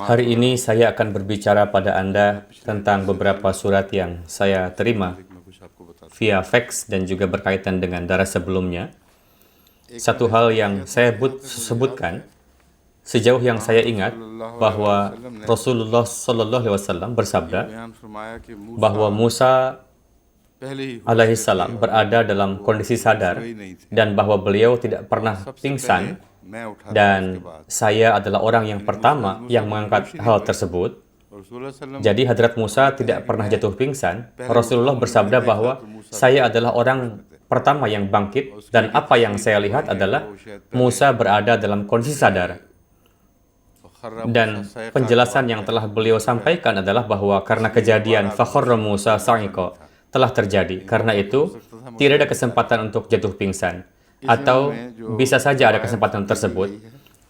Hari ini saya akan berbicara pada Anda tentang beberapa surat yang saya terima via fax dan juga berkaitan dengan darah sebelumnya. Satu hal yang saya sebutkan, sejauh yang saya ingat, bahwa Rasulullah SAW bersabda bahwa Musa alaihissalam berada dalam kondisi sadar dan bahwa beliau tidak pernah pingsan, dan saya adalah orang yang pertama yang mengangkat hal tersebut. Jadi Hadrat Musa tidak pernah jatuh pingsan. Rasulullah bersabda bahwa saya adalah orang pertama yang bangkit, dan apa yang saya lihat adalah Musa berada dalam kondisi sadar. Dan penjelasan yang telah beliau sampaikan adalah bahwa karena kejadian Fakharra Musa Sa'iqa telah terjadi, karena itu tidak ada kesempatan untuk jatuh pingsan. Atau bisa saja ada kesempatan tersebut,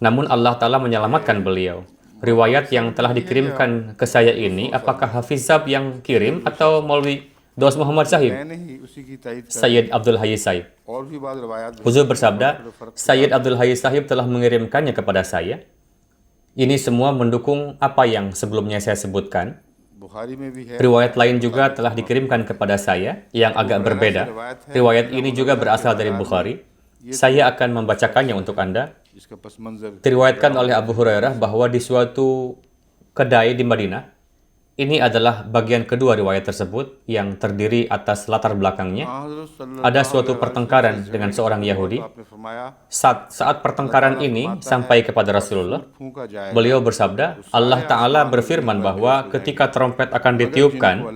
namun Allah Ta'ala menyelamatkan beliau. Riwayat yang telah dikirimkan ke saya ini, apakah Hafiz Zab yang kirim atau Maulwi Dos Muhammad Sahib? Sayyid Abdul Hayy Sahib. Huzur bersabda, Sayyid Abdul Hayy Sahib telah mengirimkannya kepada saya. Ini semua mendukung apa yang sebelumnya saya sebutkan. Riwayat lain juga telah dikirimkan kepada saya yang agak berbeda. Riwayat ini juga berasal dari Bukhari. Saya akan membacakannya untuk Anda. Diriwayatkan oleh Abu Hurairah bahwa di suatu kedai di Madinah, ini adalah bagian kedua riwayat tersebut yang terdiri atas latar belakangnya. Ada suatu pertengkaran dengan seorang Yahudi. Saat pertengkaran ini sampai kepada Rasulullah, beliau bersabda, Allah Ta'ala berfirman bahwa ketika trompet akan ditiupkan,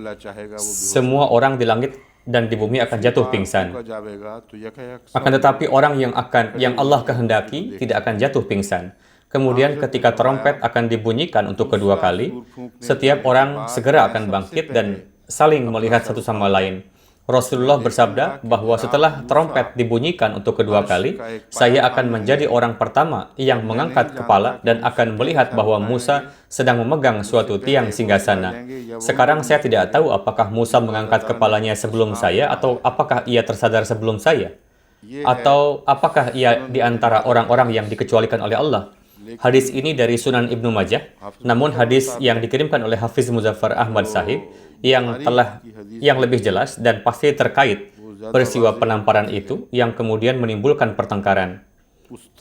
semua orang di langit dan di bumi akan jatuh pingsan. Akan tetapi orang yang Allah kehendaki tidak akan jatuh pingsan. Kemudian ketika trompet akan dibunyikan untuk kedua kali, setiap orang segera akan bangkit dan saling melihat satu sama lain. Rasulullah bersabda bahwa setelah trompet dibunyikan untuk kedua kali, saya akan menjadi orang pertama yang mengangkat kepala dan akan melihat bahwa Musa sedang memegang suatu tiang singgasana. Sekarang saya tidak tahu apakah Musa mengangkat kepalanya sebelum saya, atau apakah ia tersadar sebelum saya, atau apakah ia di antara orang-orang yang dikecualikan oleh Allah. Hadis ini dari Sunan Ibnu Majah, namun hadis yang dikirimkan oleh Hafiz Muzaffar Ahmad Sahib yang lebih jelas dan pasti terkait peristiwa penamparan itu yang kemudian menimbulkan pertengkaran.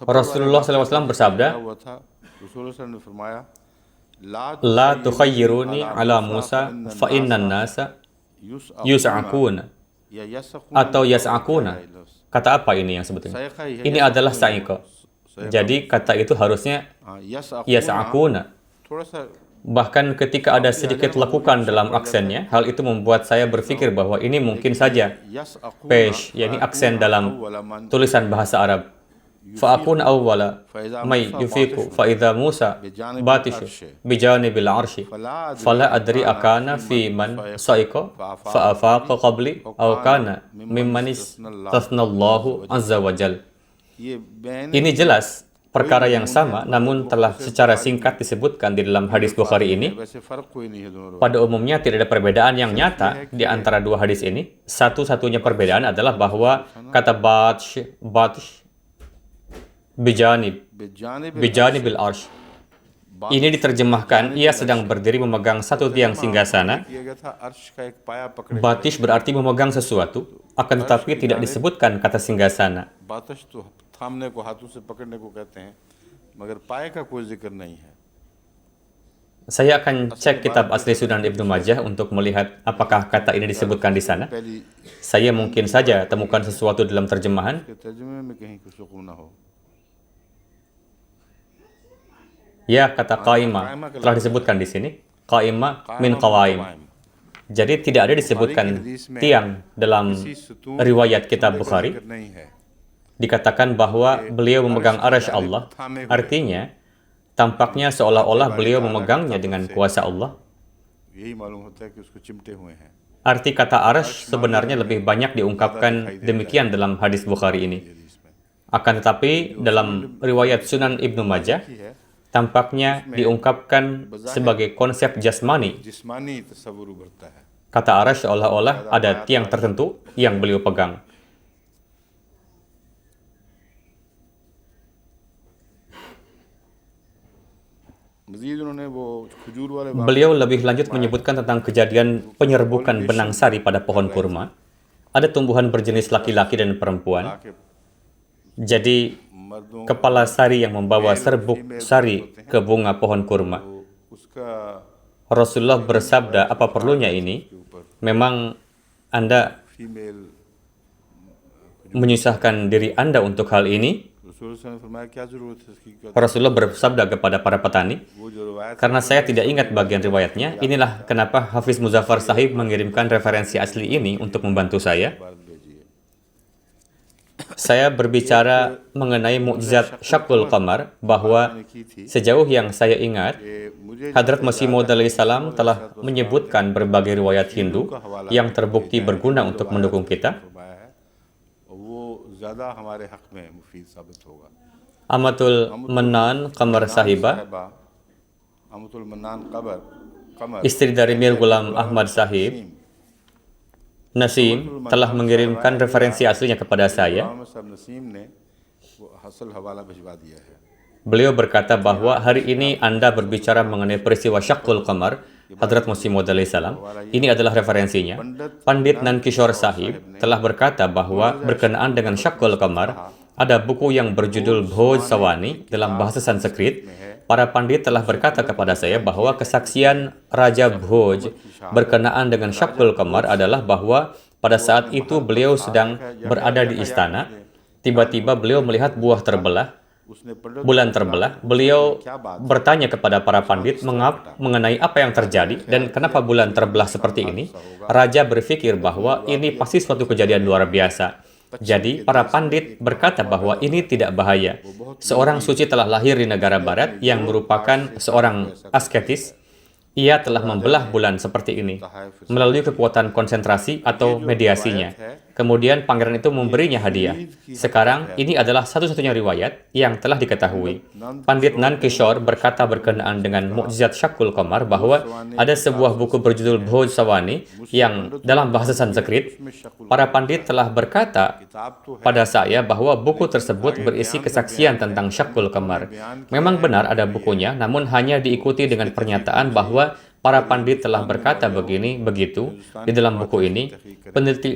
Rasulullah SAW bersabda, La tukhayyiruni ala Musa fa innan nasa yus'akuna atau yas'akuna. Kata apa ini yang sebetulnya? Ini adalah sa'iqa. Jadi kata itu harusnya yas'akuna. Bahkan ketika ada sedikit lekukan dalam aksennya, hal itu membuat saya berpikir bahwa ini mungkin saja pesh, yakni aksen dalam tulisan bahasa Arab. Fa'akun awwala may yufiku fa'idha Musa batish bijanibil arshi fala adri akana fi man sa'iqa fa'afaqa qabli aw kana mimmanis tasnallahu azza wa jal. Ini jelas perkara yang sama, namun telah secara singkat disebutkan di dalam hadis Bukhari ini. Pada umumnya tidak ada perbedaan yang nyata di antara dua hadis ini. Satu-satunya perbedaan adalah bahwa kata batsh bijanibil arsh ini diterjemahkan ia sedang berdiri memegang satu tiang singgasana. Batish berarti memegang sesuatu, akan tetapi tidak disebutkan kata singgasana. Saya akan cek kitab asli Sunan Ibnu Majah untuk melihat apakah kata ini disebutkan di sana. Saya mungkin saja temukan sesuatu dalam terjemahan. Ya, kata qaima telah disebutkan di sini. Qaima min qawaim. Jadi tidak ada disebutkan tiang dalam riwayat kitab Bukhari. Dikatakan bahwa beliau memegang arasy Allah. Artinya, tampaknya seolah-olah beliau memegangnya dengan kuasa Allah. Arti kata arasy sebenarnya lebih banyak diungkapkan demikian dalam hadis Bukhari ini. Akan tetapi, dalam riwayat Sunan Ibnu Majah, tampaknya diungkapkan sebagai konsep jasmani. Kata arasy seolah-olah ada tiang tertentu yang beliau pegang. Beliau lebih lanjut menyebutkan tentang kejadian penyerbukan benang sari pada pohon kurma. Ada tumbuhan berjenis laki-laki dan perempuan. Jadi, kepala sari yang membawa serbuk sari ke bunga pohon kurma. Rasulullah bersabda, apa perlunya ini? Memang Anda menyusahkan diri Anda untuk hal ini? Rasulullah bersabda kepada para petani, karena saya tidak ingat bagian riwayatnya, inilah kenapa Hafiz Muzaffar Sahib mengirimkan referensi asli ini untuk membantu saya. Saya berbicara mengenai mukjizat Syaqqul Qamar, bahwa sejauh yang saya ingat, Hadrat Masih Maud alaihissalam telah menyebutkan berbagai riwayat Hindu yang terbukti berguna untuk mendukung kita. Amatul Manan Qamar Sahibah, istri dari Mir Ghulam Ahmad Sahib, Nasim, telah mengirimkan referensi aslinya kepada saya. Beliau berkata bahwa hari ini Anda berbicara mengenai peristiwa Syaqqul Qamar, Hadrat Masih Maud alaihissalam. Ini adalah referensinya. Pandit Nankishore Sahib telah berkata bahwa berkenaan dengan Syaqqul Qamar, ada buku yang berjudul Bhoj Sawani dalam bahasa Sanskrit. Para pandit telah berkata kepada saya bahwa kesaksian Raja Bhoj berkenaan dengan Syaqqul Qamar adalah bahwa pada saat itu beliau sedang berada di istana. Tiba-tiba beliau melihat bulan terbelah. Beliau bertanya kepada para pandit mengenai apa yang terjadi dan kenapa bulan terbelah seperti ini. Raja berpikir bahwa ini pasti suatu kejadian luar biasa. Jadi, para pandit berkata bahwa ini tidak bahaya. Seorang suci telah lahir di negara barat yang merupakan seorang asketis. Ia telah membelah bulan seperti ini melalui kekuatan konsentrasi atau mediasinya. Kemudian pangeran itu memberinya hadiah. Sekarang, ini adalah satu-satunya riwayat yang telah diketahui. Pandit Nankishore berkata berkenaan dengan mukjizat Syaqqul Qamar bahwa ada sebuah buku berjudul Bhoj Sawani yang dalam bahasa Sanskrit. Para pandit telah berkata pada saya bahwa buku tersebut berisi kesaksian tentang Syaqqul Qamar. Memang benar ada bukunya, namun hanya diikuti dengan pernyataan bahwa para pandit telah berkata begitu di dalam buku ini.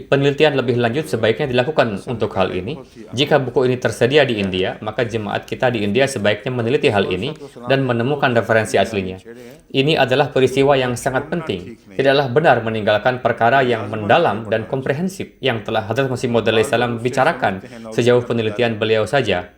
Penelitian lebih lanjut sebaiknya dilakukan untuk hal ini. Jika buku ini tersedia di India, maka jemaat kita di India sebaiknya meneliti hal ini dan menemukan referensi aslinya. Ini adalah peristiwa yang sangat penting. Tidaklah benar meninggalkan perkara yang mendalam dan komprehensif yang telah Hadrat Masih Maud alaihissalam bicarakan sejauh penelitian beliau saja.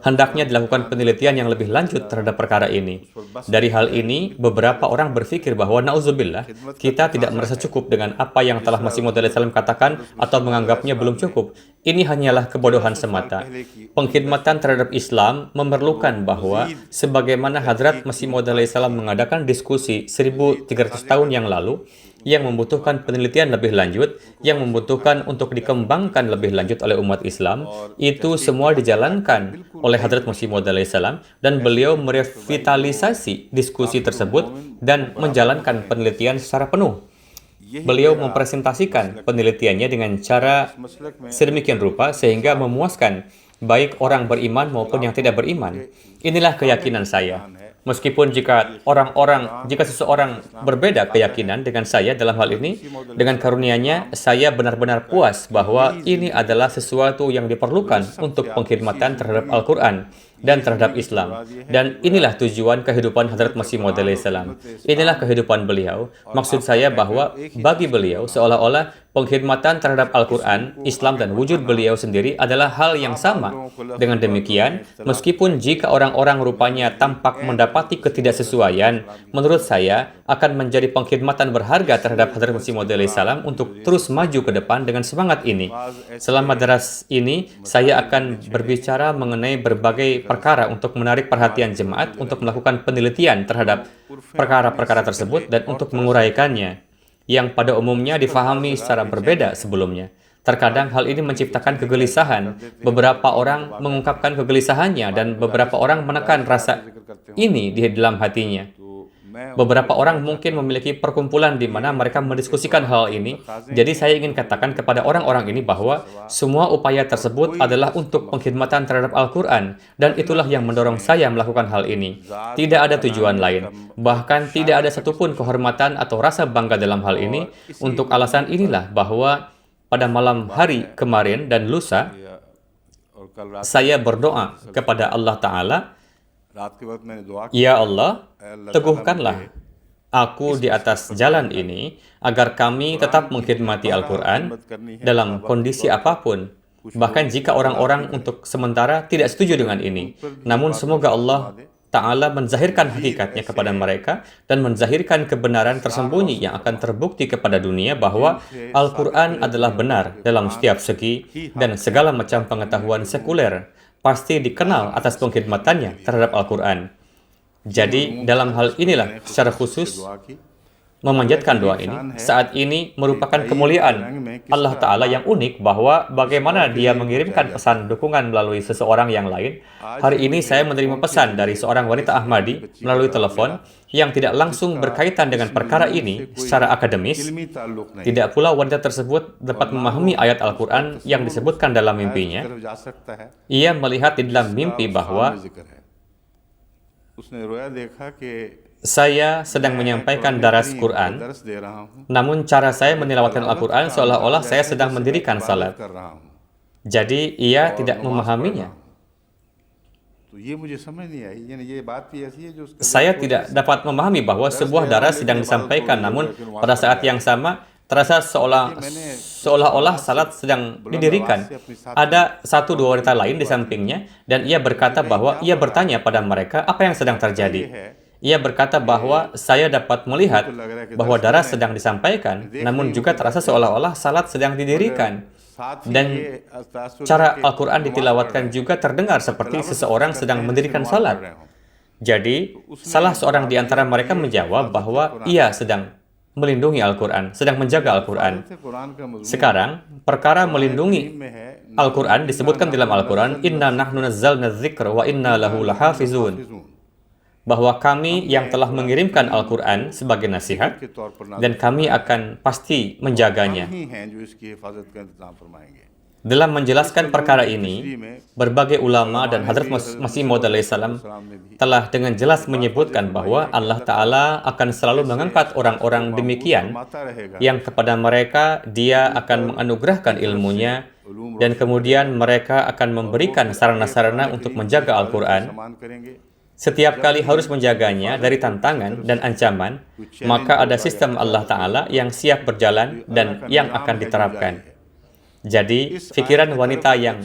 Hendaknya dilakukan penelitian yang lebih lanjut terhadap perkara ini. Dari hal ini, beberapa orang berpikir bahwa na'udzubillah, kita tidak merasa cukup dengan apa yang telah Masih Maud alaihissalam katakan atau menganggapnya belum cukup. Ini hanyalah kebodohan semata. Pengkhidmatan terhadap Islam memerlukan bahwa sebagaimana Hadrat Masih Maud alaihissalam mengadakan diskusi 1300 tahun yang lalu, yang membutuhkan penelitian lebih lanjut, yang membutuhkan untuk dikembangkan lebih lanjut oleh umat Islam, itu semua dijalankan oleh Hadrat Masih Maud alaihissalam, dan beliau merevitalisasi diskusi tersebut dan menjalankan penelitian secara penuh. Beliau mempresentasikan penelitiannya dengan cara sedemikian rupa sehingga memuaskan baik orang beriman maupun yang tidak beriman. Inilah keyakinan saya. Meskipun jika seseorang berbeda keyakinan dengan saya dalam hal ini, dengan karunia-Nya, saya benar-benar puas bahwa ini adalah sesuatu yang diperlukan untuk pengkhidmatan terhadap Al-Quran dan terhadap Islam. Dan inilah tujuan kehidupan Hadrat Masih Maud alaihissalam. Inilah kehidupan beliau. Maksud saya bahwa bagi beliau seolah-olah pengkhidmatan terhadap Al-Quran, Islam, dan wujud beliau sendiri adalah hal yang sama. Dengan demikian, meskipun jika orang-orang rupanya tampak mendapati ketidaksesuaian, menurut saya akan menjadi pengkhidmatan berharga terhadap Hadrat Masih Maud alaihissalam untuk terus maju ke depan dengan semangat ini. Selama daras ini, saya akan berbicara mengenai berbagai perkara untuk menarik perhatian jemaat untuk melakukan penelitian terhadap perkara-perkara tersebut dan untuk menguraikannya, yang pada umumnya difahami secara berbeda sebelumnya. Terkadang hal ini menciptakan kegelisahan. Beberapa orang mengungkapkan kegelisahannya dan beberapa orang menekan rasa ini di dalam hatinya. Beberapa orang mungkin memiliki perkumpulan di mana mereka mendiskusikan hal ini. Jadi saya ingin katakan kepada orang-orang ini bahwa semua upaya tersebut adalah untuk pengkhidmatan terhadap Al-Quran. Dan itulah yang mendorong saya melakukan hal ini. Tidak ada tujuan lain. Bahkan tidak ada satupun kehormatan atau rasa bangga dalam hal ini. Untuk alasan inilah bahwa pada malam hari kemarin dan lusa, saya berdoa kepada Allah Ta'ala, "Ya Allah, teguhkanlah aku di atas jalan ini agar kami tetap mengkhidmati Al-Quran dalam kondisi apapun. Bahkan jika orang-orang untuk sementara tidak setuju dengan ini. Namun semoga Allah Ta'ala menzahirkan hakikatnya kepada mereka dan menzahirkan kebenaran tersembunyi yang akan terbukti kepada dunia bahwa Al-Quran adalah benar dalam setiap segi dan segala macam pengetahuan sekuler pasti dikenal atas pengkhidmatannya terhadap Al-Quran." Jadi, dalam hal inilah secara khusus memanjatkan doa ini. Saat ini merupakan kemuliaan Allah Ta'ala yang unik bahwa bagaimana Dia mengirimkan pesan dukungan melalui seseorang yang lain. Hari ini saya menerima pesan dari seorang wanita Ahmadi melalui telepon yang tidak langsung berkaitan dengan perkara ini secara akademis. Tidak pula wanita tersebut dapat memahami ayat Al-Quran yang disebutkan dalam mimpinya. Ia melihat di dalam mimpi bahwa saya sedang menyampaikan daras Quran, namun cara saya menilawatkan Al-Quran seolah-olah saya sedang mendirikan salat. Jadi ia tidak memahaminya. Saya tidak dapat memahami bahwa sebuah daras sedang disampaikan, namun pada saat yang sama terasa seolah-olah salat sedang didirikan. Ada satu dua wanita lain di sampingnya, dan ia berkata bahwa ia bertanya pada mereka apa yang sedang terjadi. Ia berkata bahwa saya dapat melihat bahwa daras sedang disampaikan, namun juga terasa seolah-olah salat sedang didirikan. Dan cara Al-Quran ditilawatkan juga terdengar seperti seseorang sedang mendirikan salat. Jadi, salah seorang di antara mereka menjawab bahwa ia sedang melindungi Al-Quran, sedang menjaga Al-Quran. Sekarang, perkara melindungi Al-Quran disebutkan dalam Al-Quran, "Inna nahnu nazzalna dzikra wa inna lahu lahafizun." Bahwa kami yang telah mengirimkan Al-Quran sebagai nasihat, dan kami akan pasti menjaganya. Dalam menjelaskan perkara ini, berbagai ulama dan Hadrat Masih Maud alaihissalam telah dengan jelas menyebutkan bahwa Allah Ta'ala akan selalu mengangkat orang-orang demikian yang kepada mereka Dia akan menganugerahkan ilmunya dan kemudian mereka akan memberikan sarana-sarana untuk menjaga Al-Quran. Setiap kali harus menjaganya dari tantangan dan ancaman, maka ada sistem Allah Ta'ala yang siap berjalan dan yang akan diterapkan. Jadi, pikiran wanita yang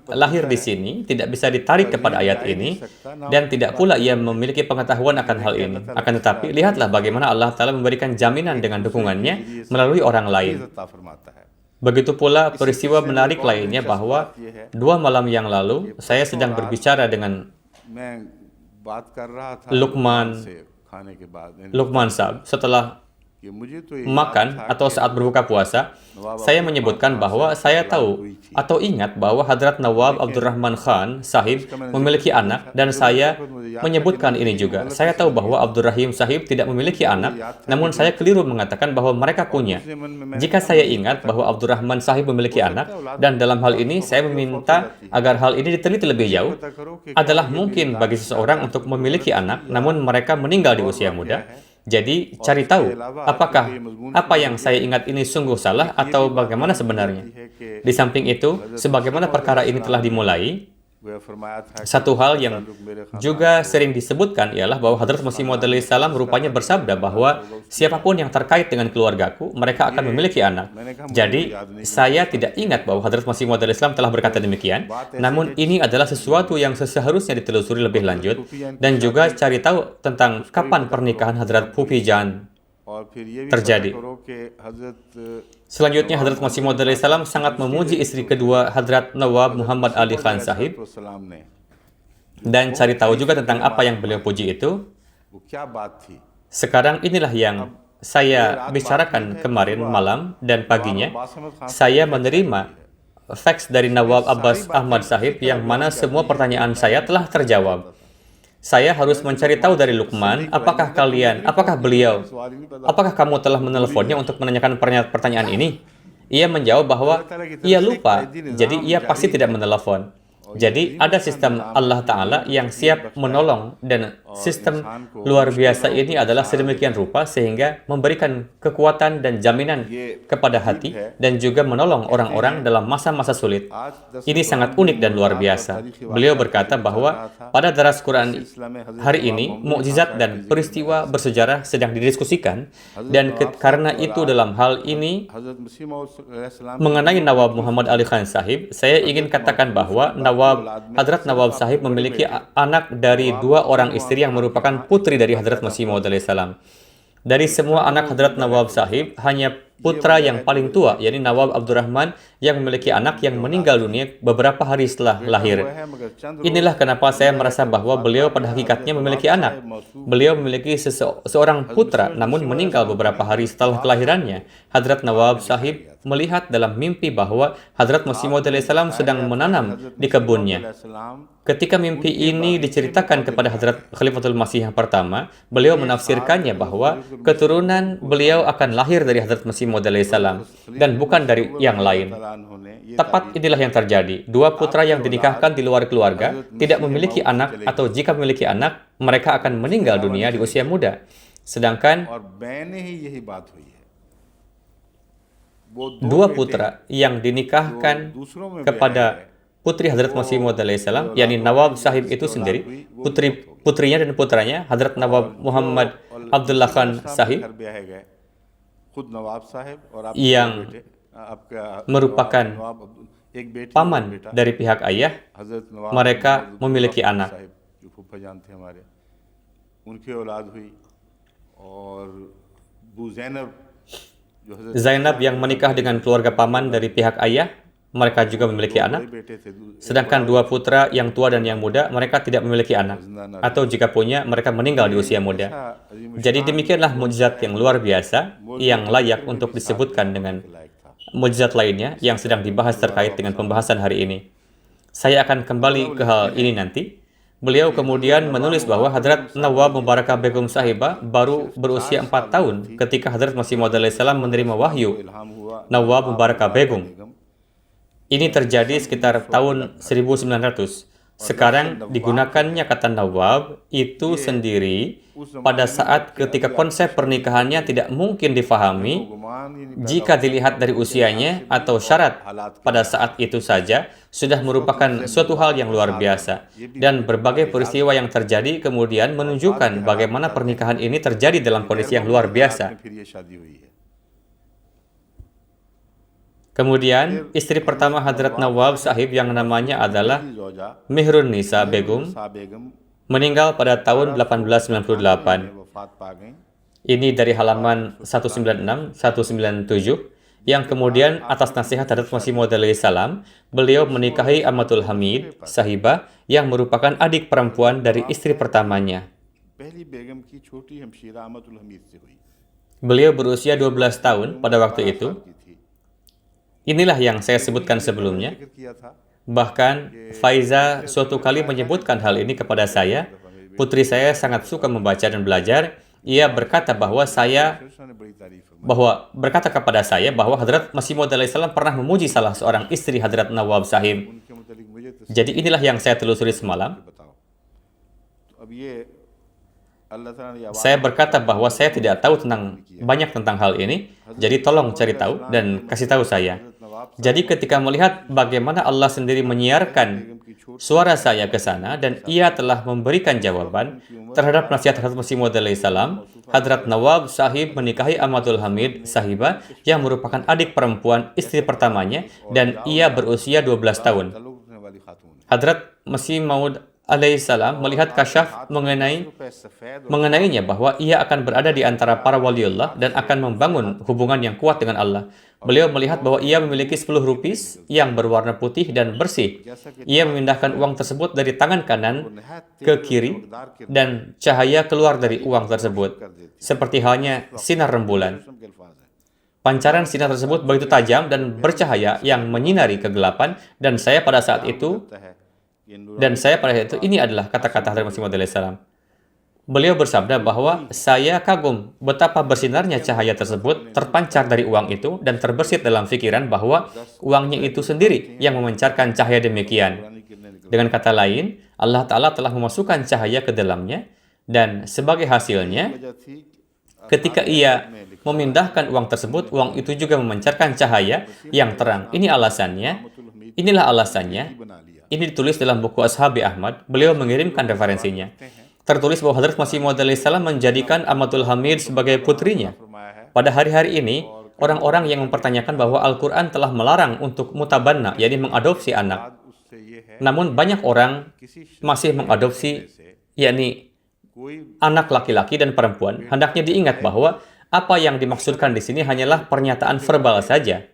lahir di sini tidak bisa ditarik kepada ayat ini, dan tidak pula ia memiliki pengetahuan akan hal ini. Akan tetapi, lihatlah bagaimana Allah Ta'ala memberikan jaminan dengan dukungannya melalui orang lain. Begitu pula peristiwa menarik lainnya bahwa 2 malam yang lalu, saya sedang berbicara dengan Luqman Sahib setelah makan atau saat berbuka puasa. Saya menyebutkan bahwa saya tahu atau ingat bahwa Hadrat Nawab Abdurrahman Khan Sahib memiliki anak, dan saya menyebutkan ini juga. Saya tahu bahwa Abdurrahim Sahib tidak memiliki anak, namun saya keliru mengatakan bahwa mereka punya. Jika saya ingat bahwa Abdurrahman Sahib memiliki anak, dan dalam hal ini saya meminta agar hal ini diteliti lebih jauh, adalah mungkin bagi seseorang untuk memiliki anak, namun mereka meninggal di usia muda. Jadi, cari tahu, apakah apa yang saya ingat ini sungguh salah atau bagaimana sebenarnya. Di samping itu, sebagaimana perkara ini telah dimulai, satu hal yang juga sering disebutkan ialah bahwa Hadrat Masih Maud alaihissalam rupanya bersabda bahwa siapapun yang terkait dengan keluargaku, mereka akan memiliki anak. Jadi, saya tidak ingat bahwa Hadrat Masih Maud alaihissalam telah berkata demikian, namun ini adalah sesuatu yang seharusnya ditelusuri lebih lanjut, dan juga cari tahu tentang kapan pernikahan Hadrat Phupi Jan terjadi. Selanjutnya, Hadrat Masih Maud alaihissalam sangat memuji istri kedua Hadrat Nawab Muhammad Ali Khan Sahib, dan cari tahu juga tentang apa yang beliau puji itu. Sekarang inilah yang saya bicarakan kemarin malam dan paginya. Saya menerima fax dari Nawab Abbas Ahmad Sahib yang mana semua pertanyaan saya telah terjawab. Saya harus mencari tahu dari Luqman, apakah beliau, apakah kamu telah menelponnya untuk menanyakan pertanyaan ini? Ia menjawab bahwa ia lupa, jadi ia pasti tidak menelepon. Jadi ada sistem Allah Ta'ala yang siap menolong, dan sistem luar biasa ini adalah sedemikian rupa sehingga memberikan kekuatan dan jaminan kepada hati dan juga menolong orang-orang dalam masa-masa sulit. Ini sangat unik dan luar biasa. Beliau berkata bahwa pada daras Quran hari ini, mukjizat dan peristiwa bersejarah sedang didiskusikan, dan karena itu dalam hal ini mengenai Nawab Muhammad Ali Khan Sahib, saya ingin katakan bahwa Hadrat Nawab Sahib memiliki anak dari 2 orang istri yang merupakan putri dari Hadrat Masih Maud alaihissalam. Dari semua anak Hadrat Nawab Sahib, hanya putra yang paling tua, yakni Nawab Abdurrahman, yang memiliki anak yang meninggal dunia beberapa hari setelah lahir. Inilah kenapa saya merasa bahwa beliau pada hakikatnya memiliki anak. Beliau memiliki seorang putra, namun meninggal beberapa hari setelah kelahirannya. Hadrat Nawab Sahib melihat dalam mimpi bahwa Hadrat Masih Maud alaihissalam sedang menanam di kebunnya. Ketika mimpi ini diceritakan kepada Hadrat Khalifatul Masih yang pertama, beliau menafsirkannya bahwa keturunan beliau akan lahir dari Hadrat Masih Maud alaihissalam dan bukan dari yang lain. Tepat inilah yang terjadi. 2 putra yang dinikahkan di luar keluarga tidak memiliki anak, atau jika memiliki anak, mereka akan meninggal dunia di usia muda. Sedangkan 2 putra yang dinikahkan kepada putri Hadrat Masih Maud alaihissalam, yakni Nawab Sahib itu sendiri, putrinya dan putranya, Hadrat Nawab Muhammad Abdullah Khan Sahib, yang merupakan paman dari pihak ayah, mereka memiliki anak. Zainab yang menikah dengan keluarga paman dari pihak ayah, mereka juga memiliki anak. Sedangkan 2 putra yang tua dan yang muda, mereka tidak memiliki anak. Atau jika punya, mereka meninggal di usia muda. Jadi demikianlah mukjizat yang luar biasa, yang layak untuk disebutkan dengan mukjizat lainnya yang sedang dibahas terkait dengan pembahasan hari ini. Saya akan kembali ke hal ini nanti. Beliau kemudian menulis bahwa Hadrat Nawab Mubarakah Begum Sahibah baru berusia 4 tahun ketika Hadrat Masih Maud alaihissalam menerima wahyu Nawab Mubarakah Begum. Ini terjadi sekitar tahun 1900. Sekarang digunakannya kata Nawab itu sendiri pada saat ketika konsep pernikahannya tidak mungkin difahami jika dilihat dari usianya atau syarat pada saat itu saja sudah merupakan suatu hal yang luar biasa. Dan berbagai peristiwa yang terjadi kemudian menunjukkan bagaimana pernikahan ini terjadi dalam kondisi yang luar biasa. Kemudian, istri pertama Hadrat Nawab Sahib yang namanya adalah Mihrun Nisa Begum meninggal pada tahun 1898. Ini dari halaman 196-197, yang kemudian atas nasihat Hadrat Masih Maud alaihissalam, beliau menikahi Amatul Hamid Sahibah yang merupakan adik perempuan dari istri pertamanya. Beliau berusia 12 tahun pada waktu itu. Inilah yang saya sebutkan sebelumnya. Bahkan Faiza suatu kali menyebutkan hal ini kepada saya. Putri saya sangat suka membaca dan belajar. Ia berkata berkata kepada saya bahwa Hadrat Masih Maud alaihissalam pernah memuji salah seorang istri Hadrat Nawab Sahib. Jadi inilah yang saya telusuri semalam. Saya berkata bahwa saya tidak tahu banyak tentang hal ini. Jadi tolong cari tahu dan kasih tahu saya. Jadi ketika melihat bagaimana Allah sendiri menyiarkan suara saya ke sana dan ia telah memberikan jawaban terhadap nasihat Hadrat Masih Maud alaihissalam, Hadrat Nawab Sahib menikahi Amatul Hamid Sahibah yang merupakan adik perempuan istri pertamanya dan ia berusia 12 tahun. Hadrat Masih Maud alaihissalam melihat kasyaf mengenainya bahwa ia akan berada di antara para waliullah dan akan membangun hubungan yang kuat dengan Allah. Beliau melihat bahwa ia memiliki 10 rupis yang berwarna putih dan bersih. Ia memindahkan uang tersebut dari tangan kanan ke kiri dan cahaya keluar dari uang tersebut, seperti halnya sinar rembulan. Pancaran sinar tersebut begitu tajam dan bercahaya yang menyinari kegelapan, dan saya pada saat itu Dan saya pada saat itu, ini adalah kata-kata Hadrat Masih Maud alaihissalam. Beliau bersabda bahwa saya kagum betapa bersinarnya cahaya tersebut terpancar dari uang itu dan terbersit dalam pikiran bahwa uangnya itu sendiri yang memancarkan cahaya demikian. Dengan kata lain, Allah Ta'ala telah memasukkan cahaya ke dalamnya dan sebagai hasilnya, ketika ia memindahkan uang tersebut, uang itu juga memancarkan cahaya yang terang. Inilah alasannya. Ini ditulis dalam buku Ashabi Ahmad. Beliau mengirimkan referensinya. Tertulis bahwa Hadrat Masih Maud alaihissalam menjadikan Amatul Hamid sebagai putrinya. Pada hari-hari ini, orang-orang yang mempertanyakan bahwa Al-Quran telah melarang untuk mutabanna, yakni mengadopsi anak. Namun banyak orang masih mengadopsi, yakni anak laki-laki dan perempuan. Hendaknya diingat bahwa apa yang dimaksudkan di sini hanyalah pernyataan verbal saja.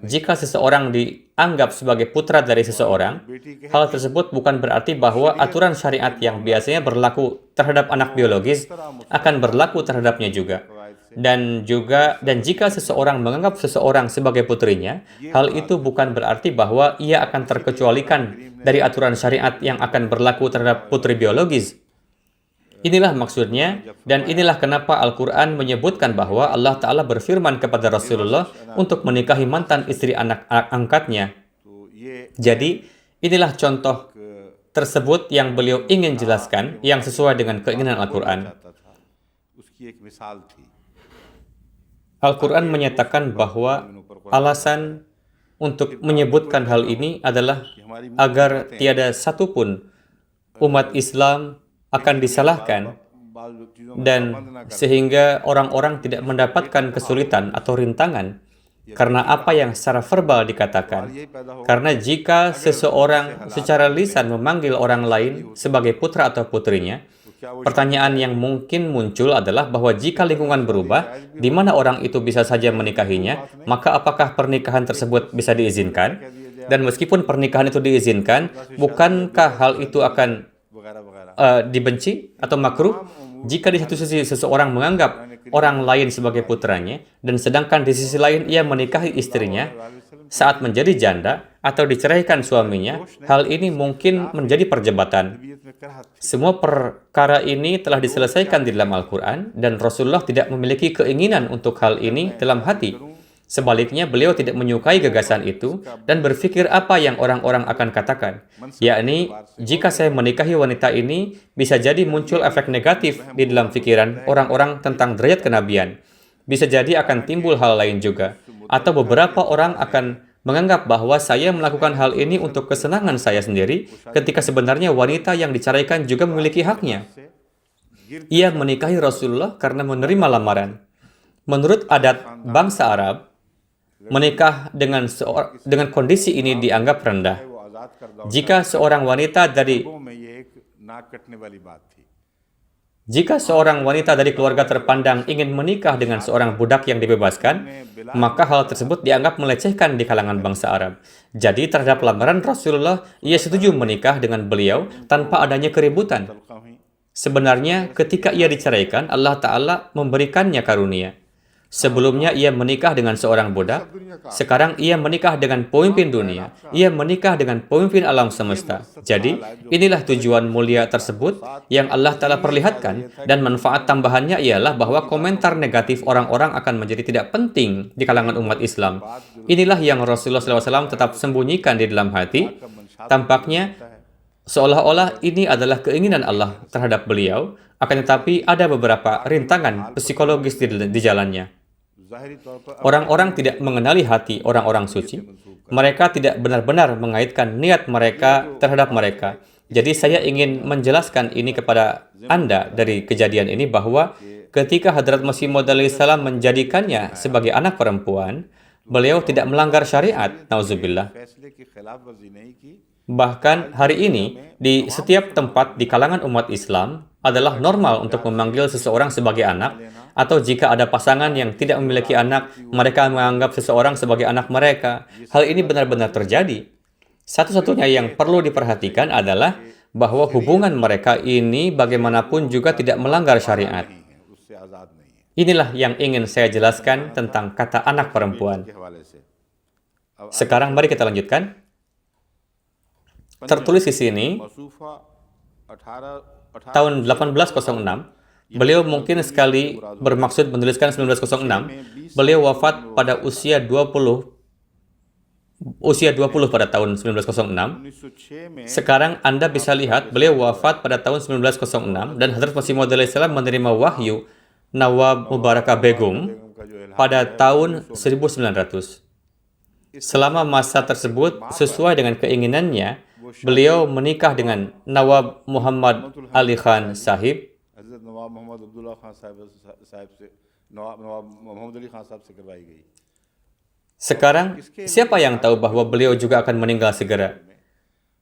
Jika seseorang dianggap sebagai putra dari seseorang, hal tersebut bukan berarti bahwa aturan syariat yang biasanya berlaku terhadap anak biologis akan berlaku terhadapnya juga. Dan jika seseorang menganggap seseorang sebagai putrinya, hal itu bukan berarti bahwa ia akan terkecualikan dari aturan syariat yang akan berlaku terhadap putri biologis. Inilah maksudnya, dan inilah kenapa Al-Quran menyebutkan bahwa Allah Ta'ala berfirman kepada Rasulullah untuk menikahi mantan istri anak angkatnya. Jadi, inilah contoh tersebut yang beliau ingin jelaskan, yang sesuai dengan keinginan Al-Quran. Al-Quran menyatakan bahwa alasan untuk menyebutkan hal ini adalah agar tiada satupun umat Islam akan disalahkan dan sehingga orang-orang tidak mendapatkan kesulitan atau rintangan karena apa yang secara verbal dikatakan. Karena jika seseorang secara lisan memanggil orang lain sebagai putra atau putrinya, pertanyaan yang mungkin muncul adalah bahwa jika lingkungan berubah, di mana orang itu bisa saja menikahinya, maka apakah pernikahan tersebut bisa diizinkan? Dan meskipun pernikahan itu diizinkan, bukankah hal itu akan dibenci atau makruh jika di satu sisi seseorang menganggap orang lain sebagai putranya dan sedangkan di sisi lain ia menikahi istrinya saat menjadi janda atau diceraikan suaminya, hal ini mungkin menjadi perdebatan. Semua perkara ini telah diselesaikan di dalam Al-Quran dan Rasulullah tidak memiliki keinginan untuk hal ini dalam hati. Sebaliknya, beliau tidak menyukai gagasan itu dan berpikir apa yang orang-orang akan katakan. Yakni, jika saya menikahi wanita ini, bisa jadi muncul efek negatif di dalam pikiran orang-orang tentang derajat kenabian. Bisa jadi akan timbul hal lain juga. Atau beberapa orang akan menganggap bahwa saya melakukan hal ini untuk kesenangan saya sendiri, ketika sebenarnya wanita yang diceraikan juga memiliki haknya. Ia menikahi Rasulullah karena menerima lamaran. Menurut adat bangsa Arab, menikah dengan kondisi ini dianggap rendah. Jika seorang wanita dari keluarga terpandang ingin menikah dengan seorang budak yang dibebaskan, maka hal tersebut dianggap melecehkan di kalangan bangsa Arab. Jadi terhadap lamaran Rasulullah, ia setuju menikah dengan beliau tanpa adanya keributan. Sebenarnya ketika ia diceraikan, Allah Ta'ala memberikannya karunia. Sebelumnya ia menikah dengan seorang budak, sekarang ia menikah dengan pemimpin dunia, ia menikah dengan pemimpin alam semesta. Jadi, inilah tujuan mulia tersebut yang Allah Ta'ala perlihatkan, dan manfaat tambahannya ialah bahwa komentar negatif orang-orang akan menjadi tidak penting di kalangan umat Islam. Inilah yang Rasulullah SAW tetap sembunyikan di dalam hati. Tampaknya, seolah-olah ini adalah keinginan Allah terhadap beliau, akan tetapi ada beberapa rintangan psikologis di jalannya. Orang-orang tidak mengenali hati orang-orang suci. Mereka tidak benar-benar mengaitkan niat mereka terhadap mereka. Jadi saya ingin menjelaskan ini kepada Anda dari kejadian ini bahwa ketika Hadrat Masih Maud alaihissalam menjadikannya sebagai anak perempuan, beliau tidak melanggar syariat, nauzubillah. Bahkan hari ini, di setiap tempat di kalangan umat Islam adalah normal untuk memanggil seseorang sebagai anak, atau jika ada pasangan yang tidak memiliki anak, mereka menganggap seseorang sebagai anak mereka. Hal ini benar-benar terjadi. Satu-satunya yang perlu diperhatikan adalah bahwa hubungan mereka ini bagaimanapun juga tidak melanggar syariat. Inilah yang ingin saya jelaskan tentang kata anak perempuan. Sekarang mari kita lanjutkan. tertulis di sini, tahun 1806, beliau mungkin sekali bermaksud menuliskan 1906, beliau wafat pada usia 20 pada tahun 1906. Sekarang Anda bisa lihat beliau wafat pada tahun 1906 dan Hadrat Masih Maud alaihissalam menerima wahyu Nawab Mubarakah Begum pada tahun 1900. Selama masa tersebut, sesuai dengan keinginannya, beliau menikah dengan Nawab Muhammad Ali Khan Sahib. Sekarang, siapa yang tahu bahwa beliau juga akan meninggal segera?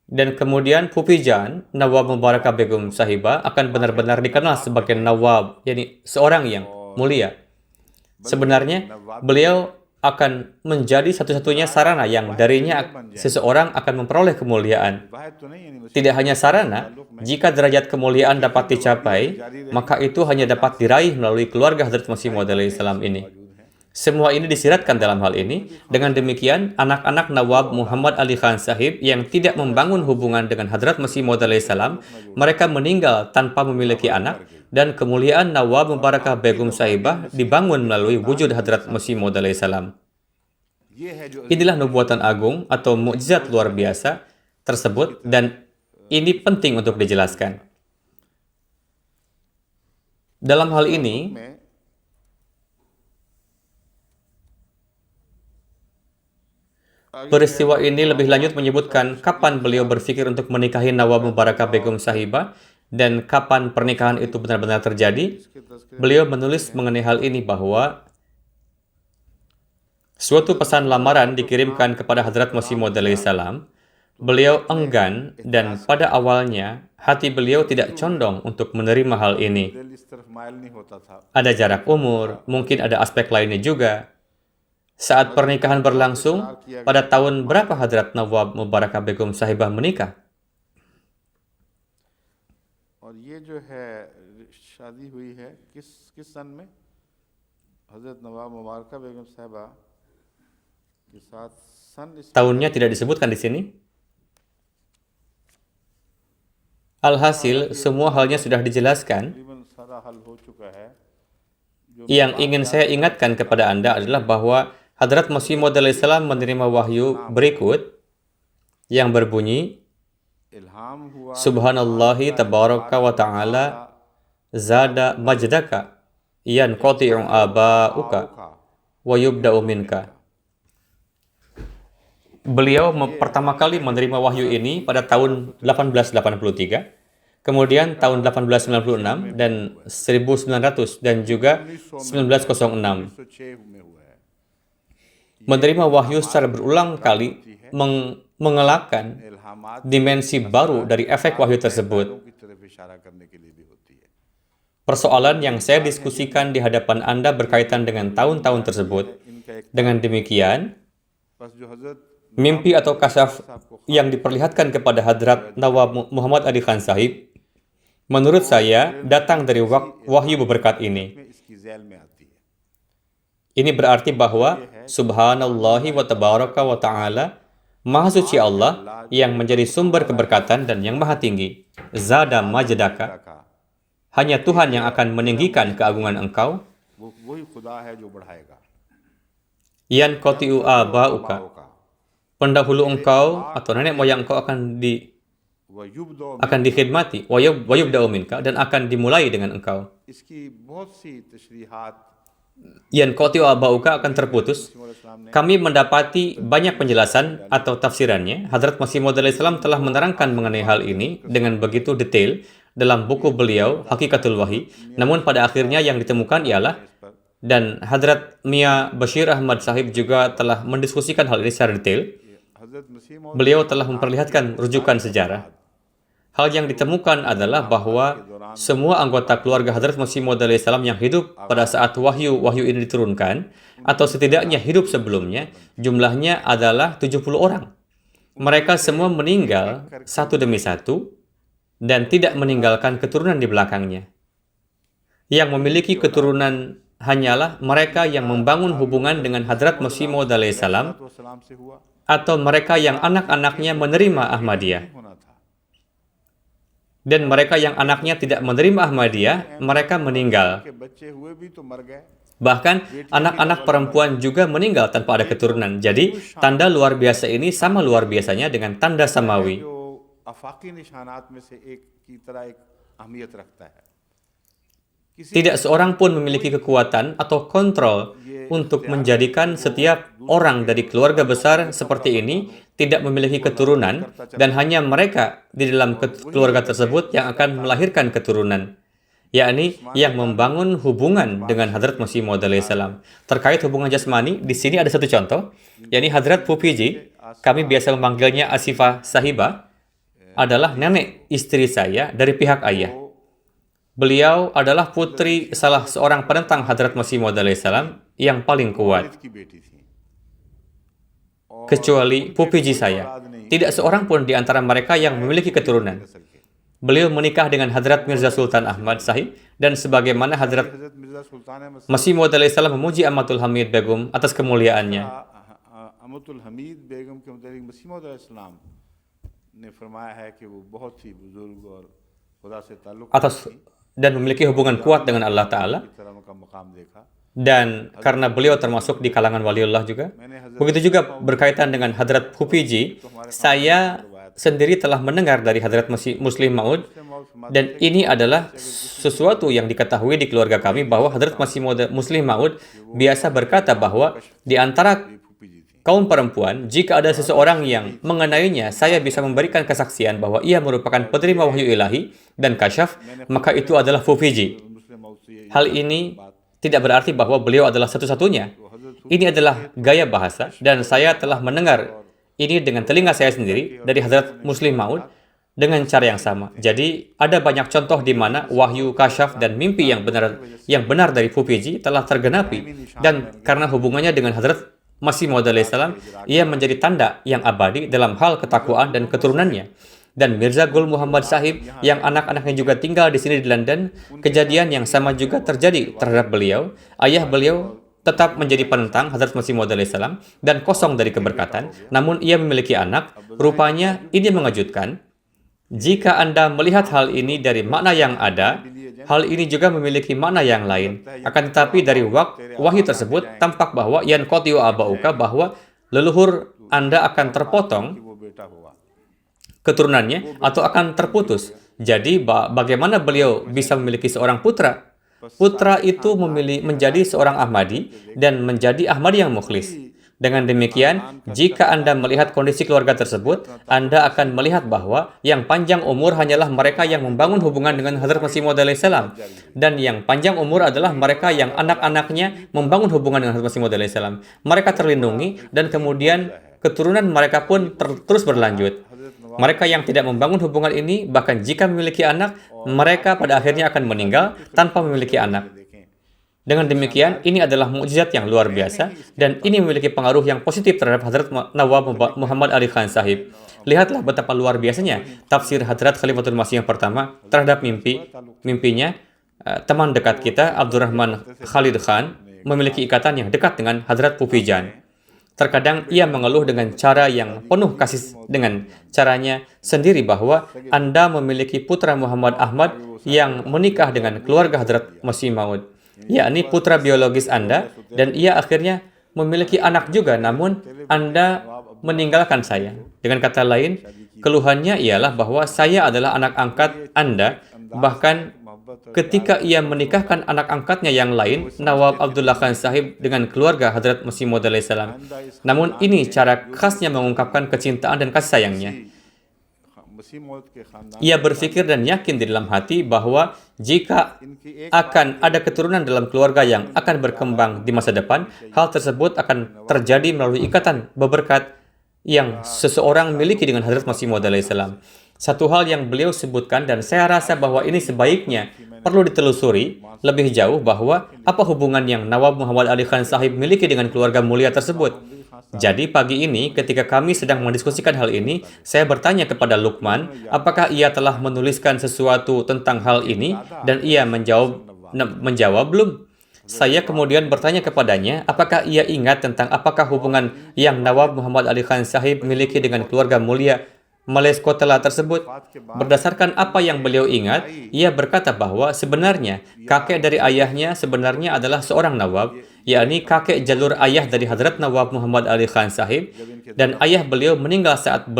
Dan kemudian Pupijan, Nawab Mubarakah Begum Sahibah akan benar-benar dikenal sebagai Nawab, yakni seorang yang mulia. Sebenarnya, beliau akan menjadi satu-satunya sarana yang darinya seseorang akan memperoleh kemuliaan. Tidak hanya sarana, jika derajat kemuliaan dapat dicapai, maka itu hanya dapat diraih melalui keluarga Hadrat Masih Maud alaihissalam ini. Semua ini disiratkan dalam hal ini. Dengan demikian, anak-anak Nawab Muhammad Ali Khan Sahib yang tidak membangun hubungan dengan Hadrat Masih Maud alaihissalam, mereka meninggal tanpa memiliki anak, dan kemuliaan Nawab Mubarakah Begum Sahibah dibangun melalui wujud Hadrat Masih Maud alaihissalam. Inilah nubuatan agung atau mukjizat luar biasa tersebut, dan ini penting untuk dijelaskan. Dalam hal ini, peristiwa ini lebih lanjut menyebutkan kapan beliau berpikir untuk menikahi Nawab Mubarakah Begum Sahibah dan kapan pernikahan itu benar-benar terjadi. Beliau menulis mengenai hal ini bahwa suatu pesan lamaran dikirimkan kepada Hadrat Masih Maud alaihissalam. Beliau enggan dan pada awalnya hati beliau tidak condong untuk menerima hal ini. Ada jarak umur, mungkin ada aspek lainnya juga. Saat pernikahan berlangsung, pada tahun berapa Hadrat Nawab Mubarakah Begum Sahibah menikah? Tahunnya tidak disebutkan di sini. Alhasil, semua halnya sudah dijelaskan. Yang ingin saya ingatkan kepada Anda adalah bahwa Hadrat Masih Maud alaihissalam menerima wahyu berikut yang berbunyi, Subhanallahi tabaraka wa ta'ala zada majdaka yanqati'u aba'uka wa yubda'u minka. Beliau pertama kali menerima wahyu ini pada tahun 1883, kemudian tahun 1896 dan 1900 dan juga 1906. Menerima wahyu secara berulang kali mengelakkan dimensi baru dari efek wahyu tersebut. Persoalan yang saya diskusikan di hadapan Anda berkaitan dengan tahun-tahun tersebut. Dengan demikian, mimpi atau kasyaf yang diperlihatkan kepada Hadrat Nawab Muhammad Ali Khan Sahib, menurut saya, datang dari wahyu berberkat ini. Ini berarti bahwa Subhanallahi wa tabaraka wa ta'ala, Maha Suci Allah yang menjadi sumber keberkatan dan yang maha tinggi. Zada majdaka, hanya Tuhan yang akan meninggikan keagungan engkau. Yanqati'u aba'uka, pendahulu engkau atau nenek moyang engkau akan dikhidmati, wa yubda'u minka, dan akan dimulai dengan engkau. Yanqati'u aba'uka akan terputus. Kami mendapati banyak penjelasan atau tafsirannya. Hadrat Masih Maud alaihissalam telah menerangkan mengenai hal ini dengan begitu detail dalam buku beliau, Hakikatul Wahyi. Namun pada akhirnya yang ditemukan ialah, dan Hadrat Mia Bashir Ahmad Sahib juga telah mendiskusikan hal ini secara detail. Beliau telah memperlihatkan rujukan sejarah. Hal yang ditemukan adalah bahwa semua anggota keluarga Hadrat Masih Maud alaihissalam yang hidup pada saat wahyu ini diturunkan, atau setidaknya hidup sebelumnya, jumlahnya adalah 70 orang. Mereka semua meninggal satu demi satu dan tidak meninggalkan keturunan di belakangnya. Yang memiliki keturunan hanyalah mereka yang membangun hubungan dengan Hadrat Masih Maud alaihissalam atau mereka yang anak-anaknya menerima Ahmadiyah. Dan mereka yang anaknya tidak menerima Ahmadiyah, mereka meninggal. Bahkan anak-anak perempuan juga meninggal tanpa ada keturunan. Jadi, tanda luar biasa ini sama luar biasanya dengan tanda samawi. Tidak seorang pun memiliki kekuatan atau kontrol untuk menjadikan setiap orang dari keluarga besar seperti ini tidak memiliki keturunan, dan hanya mereka di dalam keluarga tersebut yang akan melahirkan keturunan, yakni yang membangun hubungan dengan Hadrat Masih Maud alaihissalam. Terkait hubungan jasmani, di sini ada satu contoh, yakni Hadrat Pupiji, kami biasa memanggilnya Asifah Sahibah, adalah nenek istri saya dari pihak ayah. Beliau adalah putri salah seorang penentang Hadrat Masih Maud alaihissalam yang paling kuat. Kecuali Pupiji saya, tidak seorang pun di antara mereka yang memiliki keturunan. Beliau menikah dengan Hadrat Mirza Sultan Ahmad Sahib, dan sebagaimana Hadrat Masih Maud alaihissalam memuji Amatul Hamid Begum atas kemuliaannya. Amatul Hamid Begum ke mutalik Masih Maud alaihissalam ne firmaya hai ki wo bahut hi buzurg aur khuda se taalluk dan memiliki hubungan kuat dengan Allah Ta'ala. Dan karena beliau termasuk di kalangan waliullah juga. Begitu juga berkaitan dengan Hadrat Pupiji, saya sendiri telah mendengar dari Hadrat Muslim Maud, dan ini adalah sesuatu yang diketahui di keluarga kami bahwa Hadrat Muslim Maud biasa berkata bahwa di antara kaum perempuan, jika ada seseorang yang mengenainya, saya bisa memberikan kesaksian bahwa ia merupakan penerima wahyu ilahi dan kasyaf, maka itu adalah Pupiji. Hal ini tidak berarti bahwa beliau adalah satu-satunya. Ini adalah gaya bahasa, dan saya telah mendengar ini dengan telinga saya sendiri dari Hadrat Muslim Maud dengan cara yang sama. Jadi, ada banyak contoh di mana wahyu, kasyaf, dan mimpi yang benar dari Pupiji telah tergenapi, dan karena hubungannya dengan Hadrat Masih Maud alaihissalam, ia menjadi tanda yang abadi dalam hal ketakwaan dan keturunannya. Dan Mirza Gul Muhammad Sahib yang anak-anaknya juga tinggal di sini di London, kejadian yang sama juga terjadi terhadap beliau. Ayah beliau tetap menjadi penentang Hadrat Masih Maud alaihissalam dan kosong dari keberkatan, namun ia memiliki anak. Rupanya ini mengejutkan. Jika Anda melihat hal ini dari makna yang ada, hal ini juga memiliki makna yang lain. Akan tetapi dari wahyu tersebut tampak bahwa yan qati'u aba'uka, bahwa leluhur Anda akan terpotong keturunannya atau akan terputus. Jadi bagaimana beliau bisa memiliki seorang putra? Putra itu menjadi seorang Ahmadi dan menjadi Ahmadi yang mukhlis. Dengan demikian, jika Anda melihat kondisi keluarga tersebut, Anda akan melihat bahwa yang panjang umur hanyalah mereka yang membangun hubungan dengan Hadrat Masih Maud alaihissalam. Dan yang panjang umur adalah mereka yang anak-anaknya membangun hubungan dengan Hadrat Masih Maud alaihissalam. Mereka terlindungi, dan kemudian keturunan mereka pun terus berlanjut. Mereka yang tidak membangun hubungan ini, bahkan jika memiliki anak, mereka pada akhirnya akan meninggal tanpa memiliki anak. Dengan demikian, ini adalah mukjizat yang luar biasa, dan ini memiliki pengaruh yang positif terhadap Hadrat Nawab Muhammad Ali Khan Sahib. Lihatlah betapa luar biasanya tafsir Hadrat Khalifatul Masih yang pertama terhadap mimpinya. Teman dekat kita, Abdurrahman Khalid Khan, memiliki ikatan yang dekat dengan Hadrat Pupijan. Terkadang ia mengeluh dengan cara yang penuh kasih dengan caranya sendiri bahwa Anda memiliki putra Muhammad Ahmad yang menikah dengan keluarga Hadrat Masih Maud, yakni putra biologis Anda, dan ia akhirnya memiliki anak juga, namun Anda meninggalkan saya. Dengan kata lain, keluhannya ialah bahwa saya adalah anak angkat Anda, bahkan ketika ia menikahkan anak angkatnya yang lain, Nawab Abdullah Khan Sahib dengan keluarga Hadrat Masih Maud alaihissalam. Namun ini cara khasnya mengungkapkan kecintaan dan kasih sayangnya. Ia berpikir dan yakin di dalam hati bahwa jika akan ada keturunan dalam keluarga yang akan berkembang di masa depan, hal tersebut akan terjadi melalui ikatan beberkat yang seseorang miliki dengan Hadrat Masih Maud alaihissalam. Satu hal yang beliau sebutkan, dan saya rasa bahwa ini sebaiknya perlu ditelusuri lebih jauh, bahwa apa hubungan yang Nawab Muhammad Ali Khan Sahib miliki dengan keluarga mulia tersebut. Jadi pagi ini ketika kami sedang mendiskusikan hal ini, saya bertanya kepada Luqman, apakah ia telah menuliskan sesuatu tentang hal ini, dan ia menjawab belum. Saya kemudian bertanya kepadanya, apakah ia ingat tentang apakah hubungan yang Nawab Muhammad Ali Khan Sahib miliki dengan keluarga mulia Meleskotela tersebut, berdasarkan apa yang beliau ingat, ia berkata bahwa sebenarnya kakek dari ayahnya sebenarnya adalah seorang Nawab, yakni kakek jalur ayah dari Hadrat Nawab Muhammad Ali Khan Sahib, dan ayah beliau meninggal saat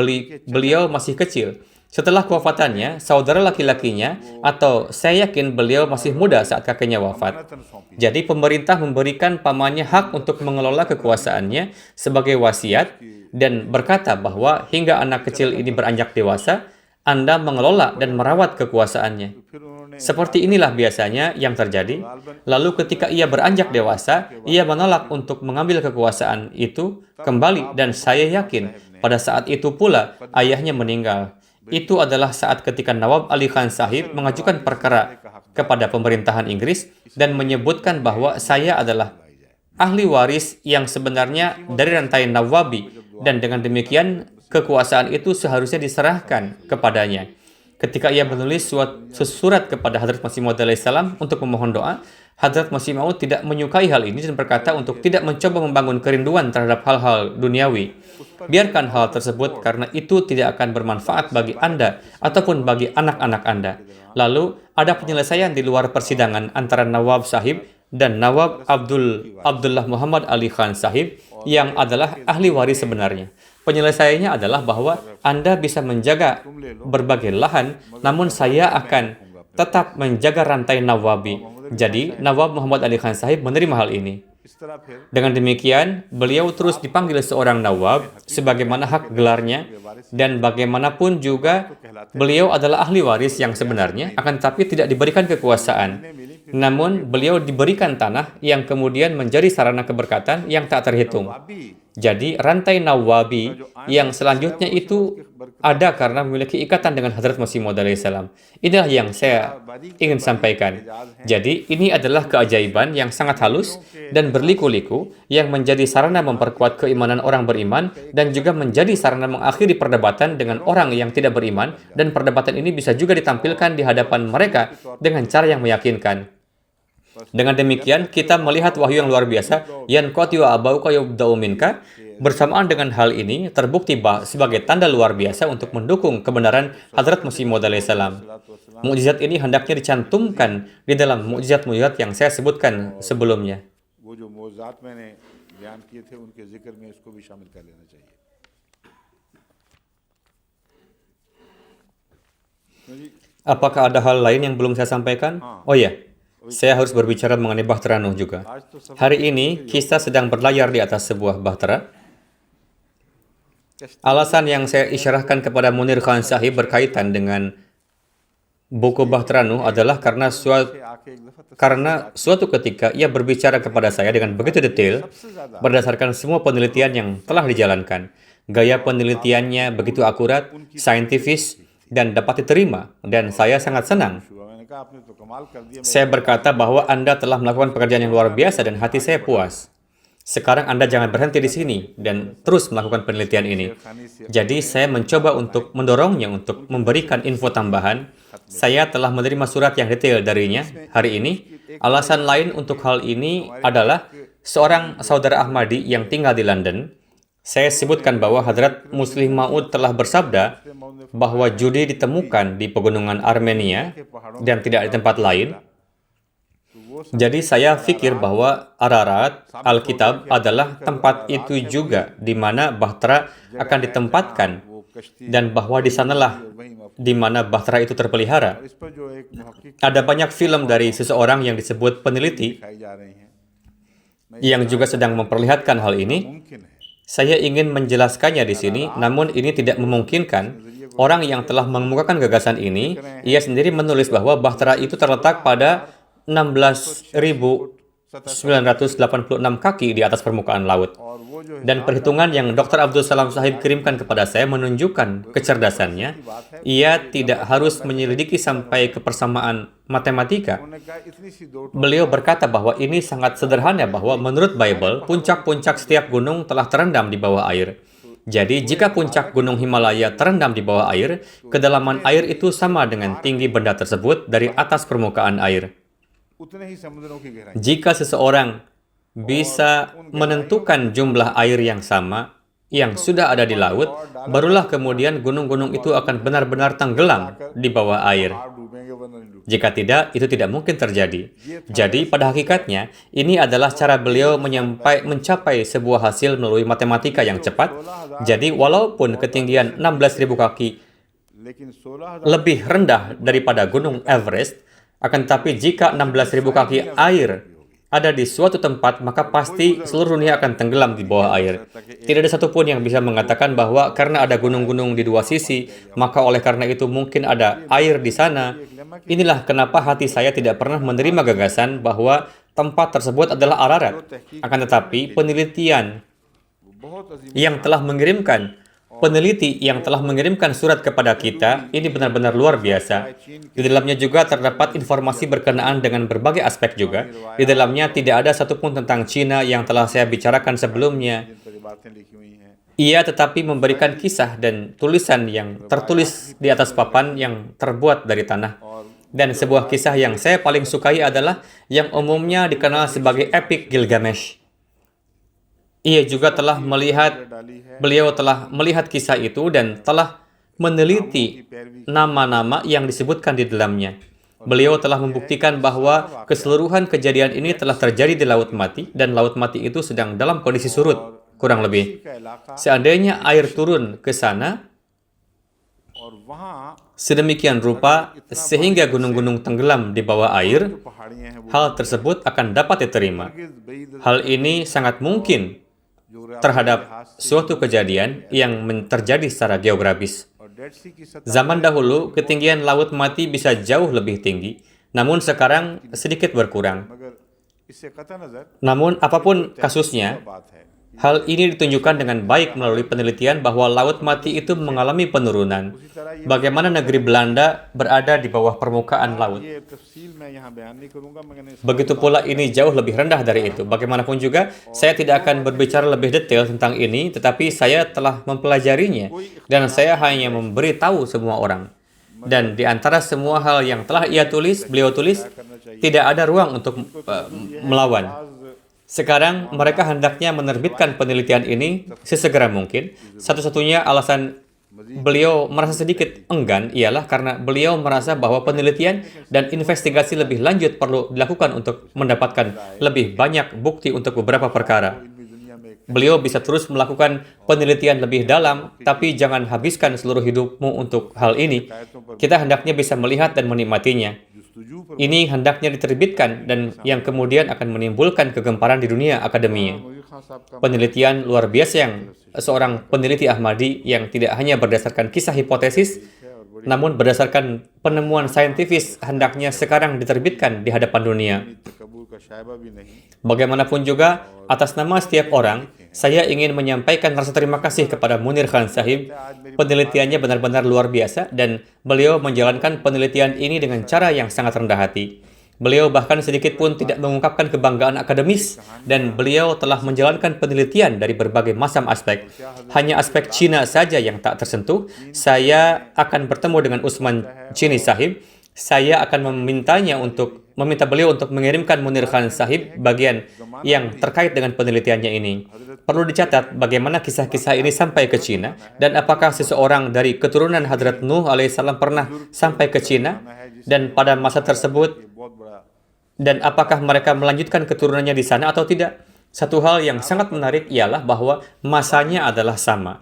beliau masih kecil. Setelah kewafatannya, saudara laki-lakinya, atau saya yakin beliau masih muda saat kakeknya wafat. Jadi pemerintah memberikan pamannya hak untuk mengelola kekuasaannya sebagai wasiat, dan berkata bahwa hingga anak kecil ini beranjak dewasa, Anda mengelola dan merawat kekuasaannya. Seperti inilah biasanya yang terjadi. Lalu ketika ia beranjak dewasa, ia menolak untuk mengambil kekuasaan itu kembali, dan saya yakin pada saat itu pula ayahnya meninggal. Itu adalah saat ketika Nawab Ali Khan Sahib mengajukan perkara kepada pemerintahan Inggris dan menyebutkan bahwa saya adalah ahli waris yang sebenarnya dari rantai Nawabi, dan dengan demikian kekuasaan itu seharusnya diserahkan kepadanya. Ketika ia menulis surat kepada Hadrat Masih Maud alaihissalam untuk memohon doa, Hadrat Masih Maud tidak menyukai hal ini dan berkata untuk tidak mencoba membangun kerinduan terhadap hal-hal duniawi. Biarkan hal tersebut karena itu tidak akan bermanfaat bagi Anda ataupun bagi anak-anak Anda. Lalu ada penyelesaian di luar persidangan antara Nawab Sahib dan Nawab Abdullah Muhammad Ali Khan Sahib yang adalah ahli waris sebenarnya. Penyelesaiannya adalah bahwa Anda bisa menjaga berbagai lahan, namun saya akan tetap menjaga rantai Nawabi. Jadi, Nawab Muhammad Ali Khan Sahib menerima hal ini. Dengan demikian, beliau terus dipanggil seorang Nawab sebagaimana hak gelarnya, dan bagaimanapun juga beliau adalah ahli waris yang sebenarnya, akan tetapi tidak diberikan kekuasaan. Namun, beliau diberikan tanah yang kemudian menjadi sarana keberkatan yang tak terhitung. Jadi, rantai Nawabi yang selanjutnya itu ada karena memiliki ikatan dengan Hadrat Masih Maud alaihissalam. Inilah yang saya ingin sampaikan. Jadi, ini adalah keajaiban yang sangat halus dan berliku-liku yang menjadi sarana memperkuat keimanan orang beriman dan juga menjadi sarana mengakhiri perdebatan dengan orang yang tidak beriman, dan perdebatan ini bisa juga ditampilkan di hadapan mereka dengan cara yang meyakinkan. Dengan demikian, kita melihat wahyu yang luar biasa, yan qati'u abauka yubda'u minka. Bersamaan dengan hal ini, terbukti sebagai tanda luar biasa untuk mendukung kebenaran Hadrat Masih Maud alaihissalam. Mukjizat ini hendaknya dicantumkan di dalam mukjizat-mukjizat yang saya sebutkan sebelumnya. Apakah ada hal lain yang belum saya sampaikan? Oh ya, saya harus berbicara mengenai Bahtera Nuh juga. Hari ini, kita sedang berlayar di atas sebuah bahtera. Alasan yang saya isyarahkan kepada Munir Khan Sahib berkaitan dengan buku Bahtera Nuh adalah karena suatu ketika ia berbicara kepada saya dengan begitu detail berdasarkan semua penelitian yang telah dijalankan. Gaya penelitiannya begitu akurat, saintifis, dan dapat diterima, dan saya sangat senang. Saya berkata bahwa Anda telah melakukan pekerjaan yang luar biasa dan hati saya puas. Sekarang Anda jangan berhenti di sini dan terus melakukan penelitian ini. Jadi saya mencoba untuk mendorongnya untuk memberikan info tambahan. Saya telah menerima surat yang detail darinya hari ini. Alasan lain untuk hal ini adalah seorang saudara Ahmadi yang tinggal di London. Saya sebutkan bahwa Hadrat Muslih Maud telah bersabda bahwa judi ditemukan di pegunungan Armenia dan tidak di tempat lain. Jadi saya pikir bahwa Ararat, Alkitab adalah tempat itu juga di mana Bahtera akan ditempatkan, dan bahwa di sanalah di mana Bahtera itu terpelihara. Ada banyak film dari seseorang yang disebut peneliti yang juga sedang memperlihatkan hal ini. Saya ingin menjelaskannya di sini, namun ini tidak memungkinkan. Orang yang telah mengemukakan gagasan ini, ia sendiri menulis bahwa Bahtera itu terletak pada 16.986 kaki di atas permukaan laut. Dan perhitungan yang Dr. Abdul Salam Sahib kirimkan kepada saya menunjukkan kecerdasannya. Ia tidak harus menyelidiki sampai ke persamaan matematika. Beliau berkata bahwa ini sangat sederhana, bahwa menurut Bible, puncak-puncak setiap gunung telah terendam di bawah air. Jadi, jika puncak gunung Himalaya terendam di bawah air, kedalaman air itu sama dengan tinggi benda tersebut dari atas permukaan air. Jika seseorang bisa menentukan jumlah air yang sama, yang sudah ada di laut, barulah kemudian gunung-gunung itu akan benar-benar tenggelam di bawah air. Jika tidak, itu tidak mungkin terjadi. Jadi, pada hakikatnya, ini adalah cara beliau mencapai sebuah hasil melalui matematika yang cepat. Jadi, walaupun ketinggian 16.000 kaki lebih rendah daripada Gunung Everest, akan tetapi jika 16.000 kaki air ada di suatu tempat, maka pasti seluruh dunia akan tenggelam di bawah air. Tidak ada satupun yang bisa mengatakan bahwa karena ada gunung-gunung di dua sisi, maka oleh karena itu mungkin ada air di sana. Inilah kenapa hati saya tidak pernah menerima gagasan bahwa tempat tersebut adalah Ararat. Akan tetapi, peneliti yang telah mengirimkan surat kepada kita, ini benar-benar luar biasa. Di dalamnya juga terdapat informasi berkenaan dengan berbagai aspek juga. Di dalamnya tidak ada satupun tentang Cina yang telah saya bicarakan sebelumnya. Ia tetapi memberikan kisah dan tulisan yang tertulis di atas papan yang terbuat dari tanah. Dan sebuah kisah yang saya paling sukai adalah yang umumnya dikenal sebagai Epik Gilgamesh. Beliau telah melihat kisah itu dan telah meneliti nama-nama yang disebutkan di dalamnya. Beliau telah membuktikan bahwa keseluruhan kejadian ini telah terjadi di Laut Mati, dan Laut Mati itu sedang dalam kondisi surut, kurang lebih. Seandainya air turun ke sana, sedemikian rupa sehingga gunung-gunung tenggelam di bawah air, hal tersebut akan dapat diterima. Hal ini sangat mungkin terhadap suatu kejadian yang terjadi secara geografis. Zaman dahulu, ketinggian Laut Mati bisa jauh lebih tinggi, namun sekarang sedikit berkurang. Namun, apapun kasusnya, hal ini ditunjukkan dengan baik melalui penelitian bahwa Laut Mati itu mengalami penurunan. Bagaimana negeri Belanda berada di bawah permukaan laut. Begitu pula ini jauh lebih rendah dari itu. Bagaimanapun juga, saya tidak akan berbicara lebih detail tentang ini, tetapi saya telah mempelajarinya, dan saya hanya memberi tahu semua orang. Dan di antara semua hal yang telah beliau tulis, tidak ada ruang untuk melawan. Sekarang mereka hendaknya menerbitkan penelitian ini sesegera mungkin. Satu-satunya alasan beliau merasa sedikit enggan ialah karena beliau merasa bahwa penelitian dan investigasi lebih lanjut perlu dilakukan untuk mendapatkan lebih banyak bukti untuk beberapa perkara. Beliau bisa terus melakukan penelitian lebih dalam, tapi jangan habiskan seluruh hidupmu untuk hal ini. Kita hendaknya bisa melihat dan menikmatinya. Ini hendaknya diterbitkan dan yang kemudian akan menimbulkan kegemparan di dunia akademia. Penelitian luar biasa yang seorang peneliti Ahmadi yang tidak hanya berdasarkan kisah hipotesis, namun berdasarkan penemuan saintifis hendaknya sekarang diterbitkan di hadapan dunia. Bagaimanapun juga, atas nama setiap orang, saya ingin menyampaikan rasa terima kasih kepada Munir Khan Sahib. Penelitiannya benar-benar luar biasa dan beliau menjalankan penelitian ini dengan cara yang sangat rendah hati. Beliau bahkan sedikit pun tidak mengungkapkan kebanggaan akademis dan beliau telah menjalankan penelitian dari berbagai macam aspek. Hanya aspek Cina saja yang tak tersentuh. Saya akan bertemu dengan Usman Chini Sahib. Saya akan meminta beliau untuk mengirimkan Munir Khan Sahib bagian yang terkait dengan penelitiannya ini. Perlu dicatat bagaimana kisah-kisah ini sampai ke Cina dan apakah seseorang dari keturunan Hadrat Nuh alaihissalam pernah sampai ke Cina dan pada masa tersebut dan apakah mereka melanjutkan keturunannya di sana atau tidak. Satu hal yang sangat menarik ialah bahwa masanya adalah sama,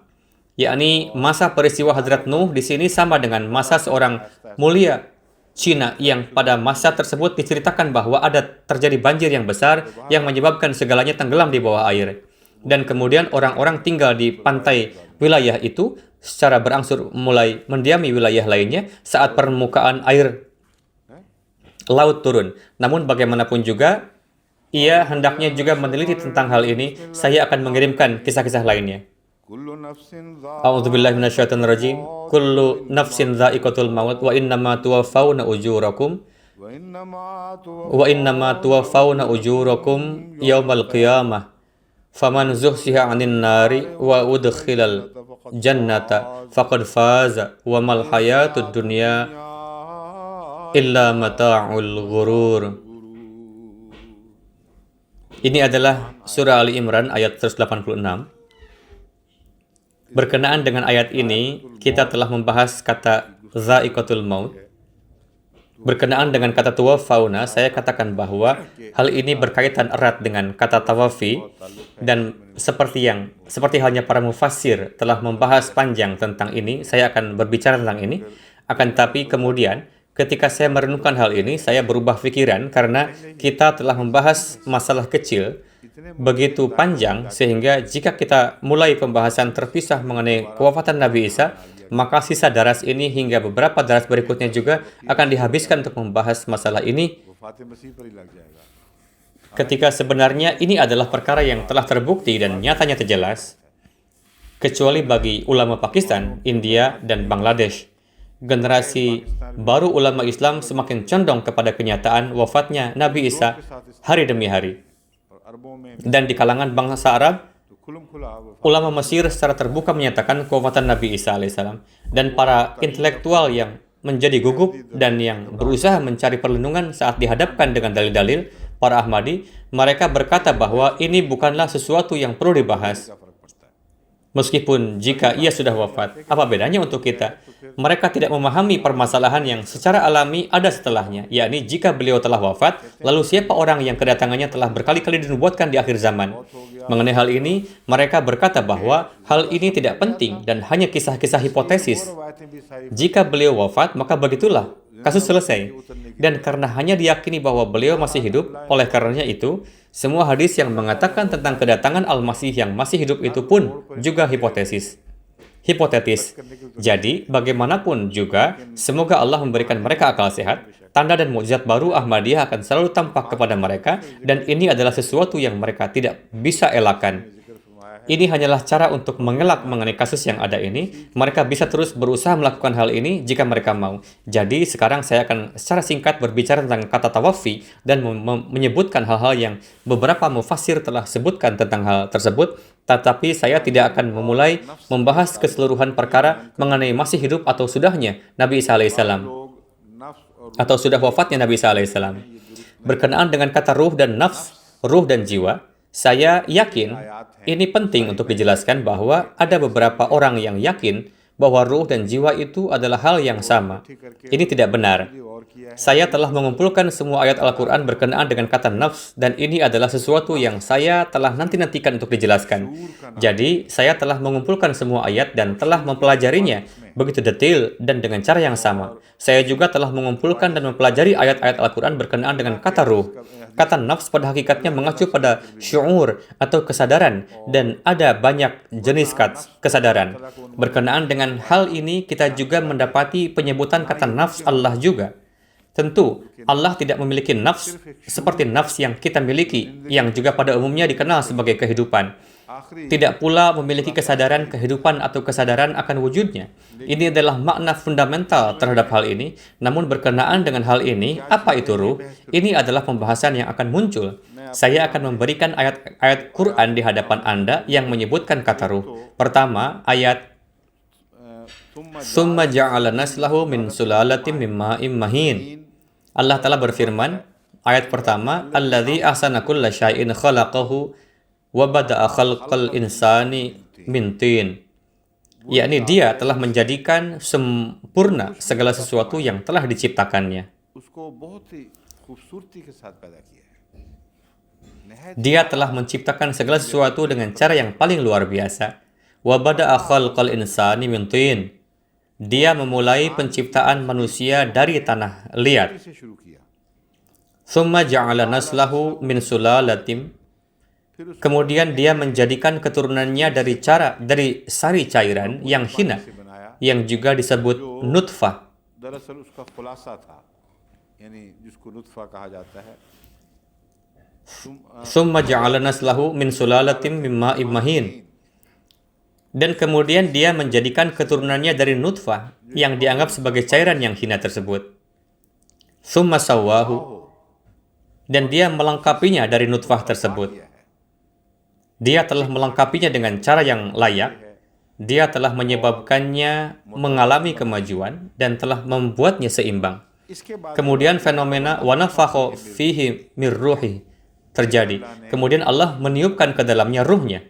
yakni masa peristiwa Hadrat Nuh di sini sama dengan masa seorang mulia Cina yang pada masa tersebut diceritakan bahwa ada terjadi banjir yang besar yang menyebabkan segalanya tenggelam di bawah air. Dan kemudian orang-orang tinggal di pantai wilayah itu secara berangsur mulai mendiami wilayah lainnya saat permukaan air laut turun. Namun bagaimanapun juga, ia hendaknya juga meneliti tentang hal ini. Saya akan mengirimkan kisah-kisah lainnya. A'udzubillahi minasyaitonir rajim. Kullu nafsin dha'iqatul maut wa innama tuwaffawna ujurakum yaumal qiyamah. Faman zuhsiha 'anil nari wa udkhilal jannata faqad faza wa mal hayatud dunya illa mata'ul ghurur. Ini adalah surah Ali Imran ayat 186. Berkenaan dengan ayat ini, kita telah membahas kata za'iqatul maut. Berkenaan dengan kata tuwafauna, saya katakan bahwa hal ini berkaitan erat dengan kata tawafi, dan seperti halnya para mufassir telah membahas panjang tentang ini, saya akan berbicara tentang ini. Akan tetapi kemudian ketika saya merenungkan hal ini, saya berubah pikiran karena kita telah membahas masalah kecil begitu panjang sehingga jika kita mulai pembahasan terpisah mengenai kewafatan Nabi Isa, maka sisa daras ini hingga beberapa daras berikutnya juga akan dihabiskan untuk membahas masalah ini, ketika sebenarnya ini adalah perkara yang telah terbukti dan nyata-nyata jelas, kecuali bagi ulama Pakistan, India, dan Bangladesh. Generasi baru ulama Islam semakin condong kepada kenyataan wafatnya Nabi Isa hari demi hari. Dan di kalangan bangsa Arab, ulama Mesir secara terbuka menyatakan kewafatan Nabi Isa alaihissalam. Dan para intelektual yang menjadi gugup dan yang berusaha mencari perlindungan saat dihadapkan dengan dalil-dalil para Ahmadi, mereka berkata bahwa ini bukanlah sesuatu yang perlu dibahas. Meskipun jika ia sudah wafat, apa bedanya untuk kita? Mereka tidak memahami permasalahan yang secara alami ada setelahnya, yakni jika beliau telah wafat, lalu siapa orang yang kedatangannya telah berkali-kali dinubuatkan di akhir zaman. Mengenai hal ini, mereka berkata bahwa hal ini tidak penting dan hanya kisah-kisah hipotesis. Jika beliau wafat, maka begitulah, kasus selesai. Dan karena hanya diyakini bahwa beliau masih hidup, oleh karenanya itu, semua hadis yang mengatakan tentang kedatangan Al-Masih yang masih hidup itu pun juga hipotetis. Jadi, bagaimanapun juga, semoga Allah memberikan mereka akal sehat, tanda dan mukjizat baru Ahmadiyah akan selalu tampak kepada mereka, dan ini adalah sesuatu yang mereka tidak bisa elakkan. Ini hanyalah cara untuk mengelak mengenai kasus yang ada ini. Mereka bisa terus berusaha melakukan hal ini jika mereka mau. Jadi sekarang saya akan secara singkat berbicara tentang kata tawafi dan menyebutkan hal-hal yang beberapa mufassir telah sebutkan tentang hal tersebut. Tetapi saya tidak akan memulai membahas keseluruhan perkara mengenai masih hidup atau sudahnya Nabi Isa alaihissalam, atau sudah wafatnya Nabi Isa alaihissalam. Berkenaan dengan kata ruh dan nafs, ruh dan jiwa, saya yakin ini penting untuk dijelaskan bahwa ada beberapa orang yang yakin bahwa ruh dan jiwa itu adalah hal yang sama. Ini tidak benar. Saya telah mengumpulkan semua ayat Al-Quran berkenaan dengan kata nafs, dan ini adalah sesuatu yang saya telah nanti-nantikan untuk dijelaskan. Jadi, saya telah mengumpulkan semua ayat dan telah mempelajarinya begitu detail dan dengan cara yang sama. Saya juga telah mengumpulkan dan mempelajari ayat-ayat Al-Quran berkenaan dengan kata ruh. Kata nafs pada hakikatnya mengacu pada syu'ur atau kesadaran, dan ada banyak jenis kesadaran. Berkenaan dengan hal ini, kita juga mendapati penyebutan kata nafs Allah juga. Tentu, Allah tidak memiliki nafs seperti nafs yang kita miliki, yang juga pada umumnya dikenal sebagai kehidupan. Tidak pula memiliki kesadaran kehidupan atau kesadaran akan wujudnya. Ini adalah makna fundamental terhadap hal ini. Namun berkenaan dengan hal ini, apa itu ruh? Ini adalah pembahasan yang akan muncul. Saya akan memberikan ayat-ayat Quran di hadapan Anda yang menyebutkan kata ruh. Pertama, ayat Summa ja'ala naslahu min sulalatin min ma'im mahin. Allah Ta'ala berfirman, ayat pertama, Alladzi ahsana kulla syai'in khalaqahu wa bada'a khalqal insani min tin. Yakni dia telah menjadikan sempurna segala sesuatu yang telah diciptakannya. Dia telah menciptakan segala sesuatu dengan cara yang paling luar biasa. Wa bada'a khalqal insani min tin. Dia memulai penciptaan manusia dari tanah liat. Summa ja'ala naslahu min sulalatim. Kemudian dia menjadikan keturunannya dari sari cairan yang hina, yang juga disebut nutfah. Summa ja'ala naslahu min sulalatim min ma'im mahin. Dan kemudian dia menjadikan keturunannya dari nutfah yang dianggap sebagai cairan yang hina tersebut. Summa sawwahu. Dan dia melengkapinya dari nutfah tersebut. Dia telah melengkapinya dengan cara yang layak. Dia telah menyebabkannya mengalami kemajuan dan telah membuatnya seimbang. Kemudian fenomena wa nafakha fihi mir ruhi terjadi. Kemudian Allah meniupkan ke dalamnya ruhnya.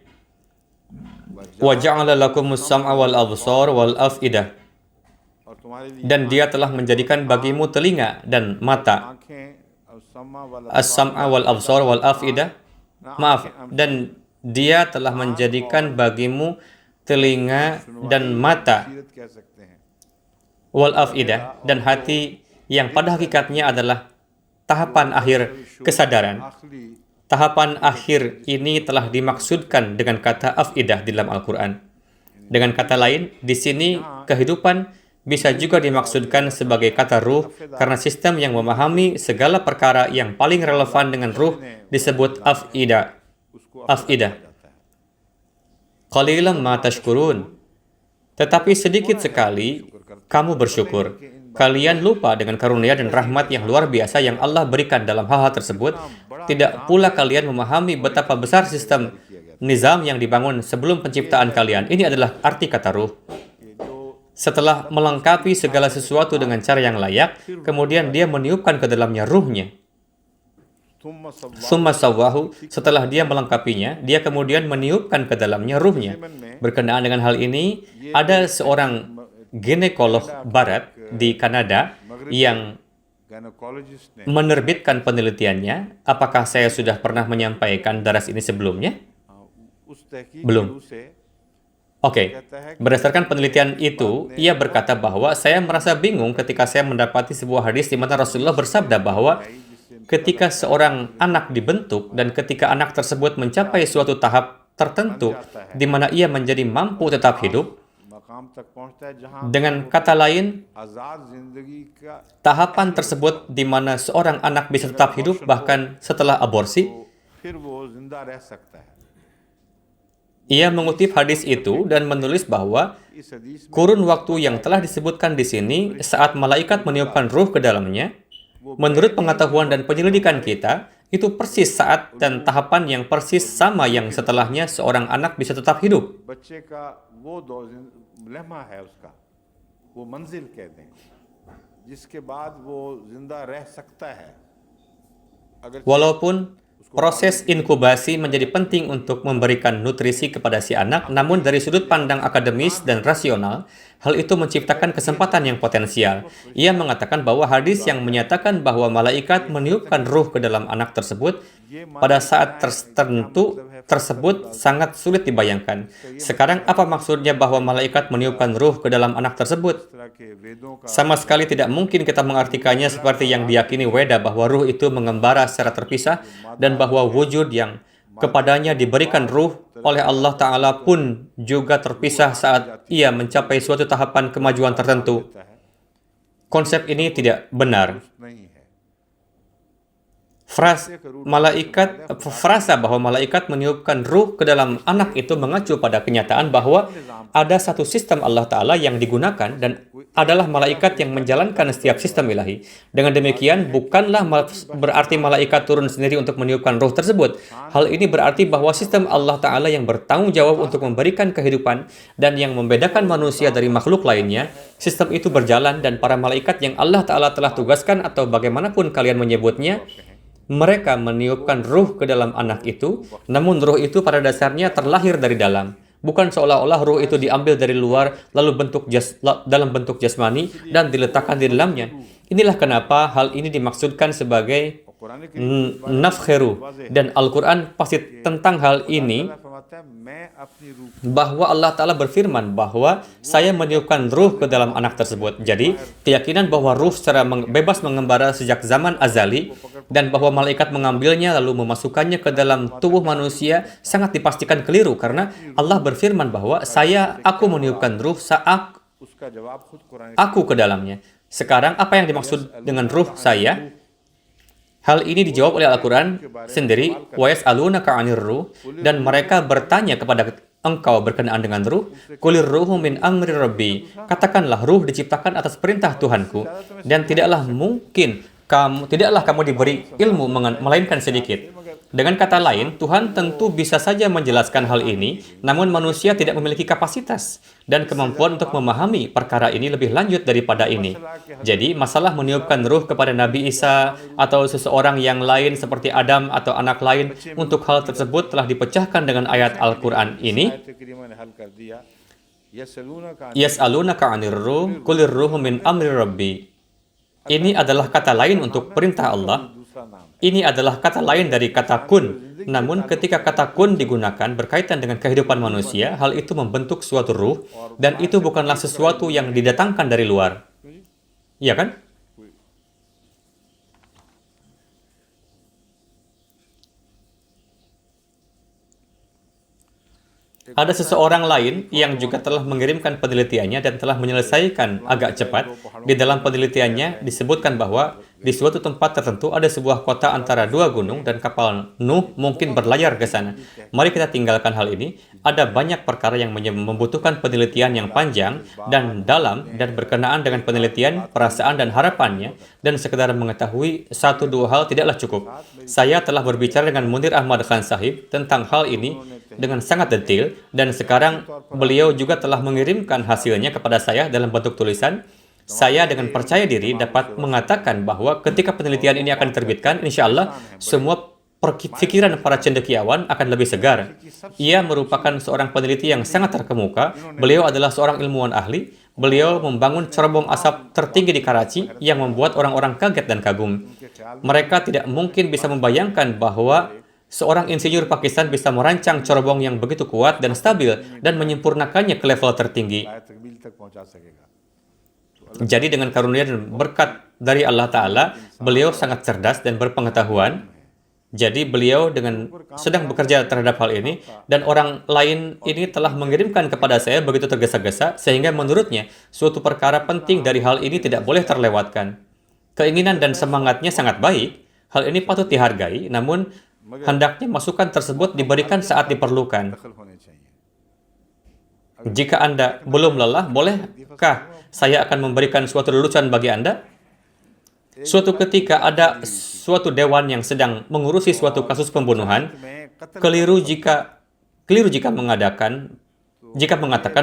Wa ja'ala lakumus sam'a wal absar wal af'idah. और तुम्हारे लिए Dan dia telah menjadikan bagimu telinga dan mata. आंखें और सम्मा वाला As-sam'a wal absar wal af'idah. Maaf, dan dia telah menjadikan bagimu telinga dan mata सीरत कह सकते हैं। wal af'idah, dan hati yang pada hakikatnya adalah tahapan akhir kesadaran. आखिरी Tahapan akhir ini telah dimaksudkan dengan kata afidah di dalam Al-Quran. Dengan kata lain, di sini kehidupan bisa juga dimaksudkan sebagai kata ruh karena sistem yang memahami segala perkara yang paling relevan dengan ruh disebut afidah. उसको Afidah. Qalilan ma tashkurun. Tetapi sedikit sekali kamu bersyukur. Kalian lupa dengan karunia dan rahmat yang luar biasa yang Allah berikan dalam hal-hal tersebut. Tidak pula kalian memahami betapa besar sistem nizam yang dibangun sebelum penciptaan kalian. Ini adalah arti kata ruh. Setelah melengkapi segala sesuatu dengan cara yang layak, kemudian dia meniupkan ke dalamnya ruhnya. Summa sawwahu, setelah dia melengkapinya, dia kemudian meniupkan ke dalamnya ruhnya. Berkenaan dengan hal ini, ada seorang ginekolog barat di Kanada yang gynaecologist ने menerbitkan penelitiannya. Apakah saya sudah pernah menyampaikan daras ini sebelumnya? उस तहकीक Belum. से Oke, berdasarkan penelitian itu, ia berkata bahwa saya merasa bingung ketika saya mendapati sebuah hadis di mana Rasulullah bersabda bahwa ketika seorang anak dibentuk dan ketika anak tersebut mencapai suatu tahap tertentu di mana ia menjadi mampu tetap hidup, मकाम तक पहुंचता है जहां dengan kata lain, आजाद जिंदगी का tahapan tersebut di mana seorang anak bisa tetap hidup bahkan setelah aborsi. फिर वो जिंदा रह सकता है। Ia mengutip hadis itu dan menulis bahwa इस हदीस में kurun waktu yang telah disebutkan di sini saat malaikat meniupkan ruh ke dalamnya, menurut pengetahuan dan penyelidikan kita, itu persis saat dan tahapan yang persis sama yang setelahnya seorang anak bisa tetap hidup. बच्चे का वो लम्हा है उसका, वो मंजिल कहते हैं, जिसके बाद वो जिंदा रह सकता है। अगर Walaupun proses inkubasi menjadi penting untuk memberikan nutrisi kepada si anak, namun dari sudut pandang akademis dan rasional, hal itu menciptakan kesempatan yang potensial. Ia mengatakan bahwa hadis yang menyatakan bahwa malaikat meniupkan ruh ke dalam anak tersebut pada saat tertentu tersebut sangat sulit dibayangkan. Sekarang apa maksudnya bahwa malaikat meniupkan ruh ke dalam anak tersebut? इस तरह के वेदों का Sama sekali tidak mungkin kita mengartikannya seperti yang diyakini Weda bahwa ruh itu mengembara secara terpisah dan bahwa wujud yang kepadanya diberikan ruh oleh Allah Ta'ala pun juga terpisah saat ia mencapai suatu tahapan kemajuan tertentu. है, Konsep ini tidak benar. नहीं है। Frasa bahwa malaikat meniupkan ruh ke dalam anak itu mengacu pada kenyataan bahwa ada satu sistem Allah Ta'ala yang digunakan dan adalah malaikat yang menjalankan setiap sistem ilahi. Dengan demikian, bukanlah berarti malaikat turun sendiri untuk meniupkan ruh tersebut. Hal ini berarti bahwa sistem Allah Ta'ala yang bertanggung jawab untuk memberikan kehidupan dan yang membedakan manusia dari makhluk lainnya, sistem itu berjalan dan para malaikat yang Allah Ta'ala telah tugaskan atau bagaimanapun kalian menyebutnya, mereka meniupkan ruh ke dalam anak itu, namun ruh itu pada dasarnya terlahir dari dalam. Bukan seolah-olah ruh itu diambil dari luar, lalu dalam bentuk jasmani, dan diletakkan di dalamnya. Inilah kenapa hal ini dimaksudkan sebagai nafkheru. Dan Al-Quran pasti tentang hal ini, मैं अपनी रूह bahwa Allah Ta'ala berfirman bahwa saya meniupkan ruh ke dalam anak tersebut. Jadi, keyakinan bahwa ruh secara bebas mengembara sejak zaman azali dan bahwa malaikat mengambilnya lalu memasukkannya ke dalam tubuh manusia sangat dipastikan keliru karena Allah berfirman bahwa aku meniupkan ruh saat उसका जवाब खुद Quran aku ke dalamnya. Sekarang, apa yang dimaksud dengan ruh saya? Hal ini dijawab oleh Al-Quran sendiri, وَيَسْأَلُونَكَ عَنِ الرُّوحِ, dan mereka bertanya kepada engkau berkenaan dengan ruh, قُلِ الرُّوحُ مِنْ أَمْرِ رَبِّي, katakanlah ruh diciptakan atas perintah Tuhanku, dan tidaklah kamu diberi ilmu melainkan sedikit. Dengan kata lain, Tuhan tentu bisa saja menjelaskan hal ini, namun manusia tidak memiliki kapasitas dan kemampuan untuk memahami perkara ini lebih lanjut daripada ini. Jadi, masalah meniupkan ruh kepada Nabi Isa atau seseorang yang lain seperti Adam atau anak lain untuk hal tersebut telah dipecahkan dengan ayat Al-Quran ini. Yas'alunaka 'anir ruh, qulir ruhu min amri rabbi. Ini adalah kata lain untuk perintah Allah. Ini adalah kata lain dari kata kun. Namun ketika kata kun digunakan berkaitan dengan kehidupan manusia, hal itu membentuk suatu ruh, dan itu bukanlah sesuatu yang didatangkan dari luar. Iya kan? Ada seseorang lain yang juga telah mengirimkan penelitiannya dan telah menyelesaikan agak cepat. Di dalam penelitiannya disebutkan bahwa di suatu tempat tertentu ada sebuah kota antara dua gunung dan kapal Nuh mungkin berlayar ke sana. Mari kita tinggalkan hal ini. Ada banyak perkara yang membutuhkan penelitian yang panjang dan dalam dan berkenaan dengan penelitian, perasaan, dan harapannya, dan sekedar mengetahui satu dua hal tidaklah cukup. Saya telah berbicara dengan Munir Ahmad Khan Sahib tentang hal ini dengan sangat detail, dan sekarang beliau juga telah mengirimkan hasilnya kepada saya dalam bentuk tulisan. Saya dengan percaya diri dapat mengatakan bahwa ketika penelitian ini akan diterbitkan, insya Allah semua pikiran para cendekiawan akan lebih segar. Ia merupakan seorang peneliti yang sangat terkemuka. Beliau adalah seorang ilmuwan ahli. Beliau membangun cerobong asap tertinggi di Karachi yang membuat orang-orang kaget dan kagum. Mereka tidak mungkin bisa membayangkan bahwa seorang insinyur Pakistan bisa merancang cerobong yang begitu kuat dan stabil dan menyempurnakannya ke level tertinggi. Jadi dengan karunia dan berkat dari Allah Ta'ala, beliau sangat cerdas dan berpengetahuan. Jadi beliau sedang bekerja terhadap hal ini, dan orang lain ini telah mengirimkan kepada saya begitu tergesa-gesa, sehingga menurutnya suatu perkara penting dari hal ini tidak boleh terlewatkan. Keinginan dan semangatnya sangat baik, hal ini patut dihargai, namun hendaknya masukan tersebut diberikan saat diperlukan. Jika Anda belum lelah, bolehkah saya akan memberikan suatu lelucon bagi Anda? Suatu ketika ada suatu dewan yang sedang mengurusi suatu kasus pembunuhan, keliru jika mengatakan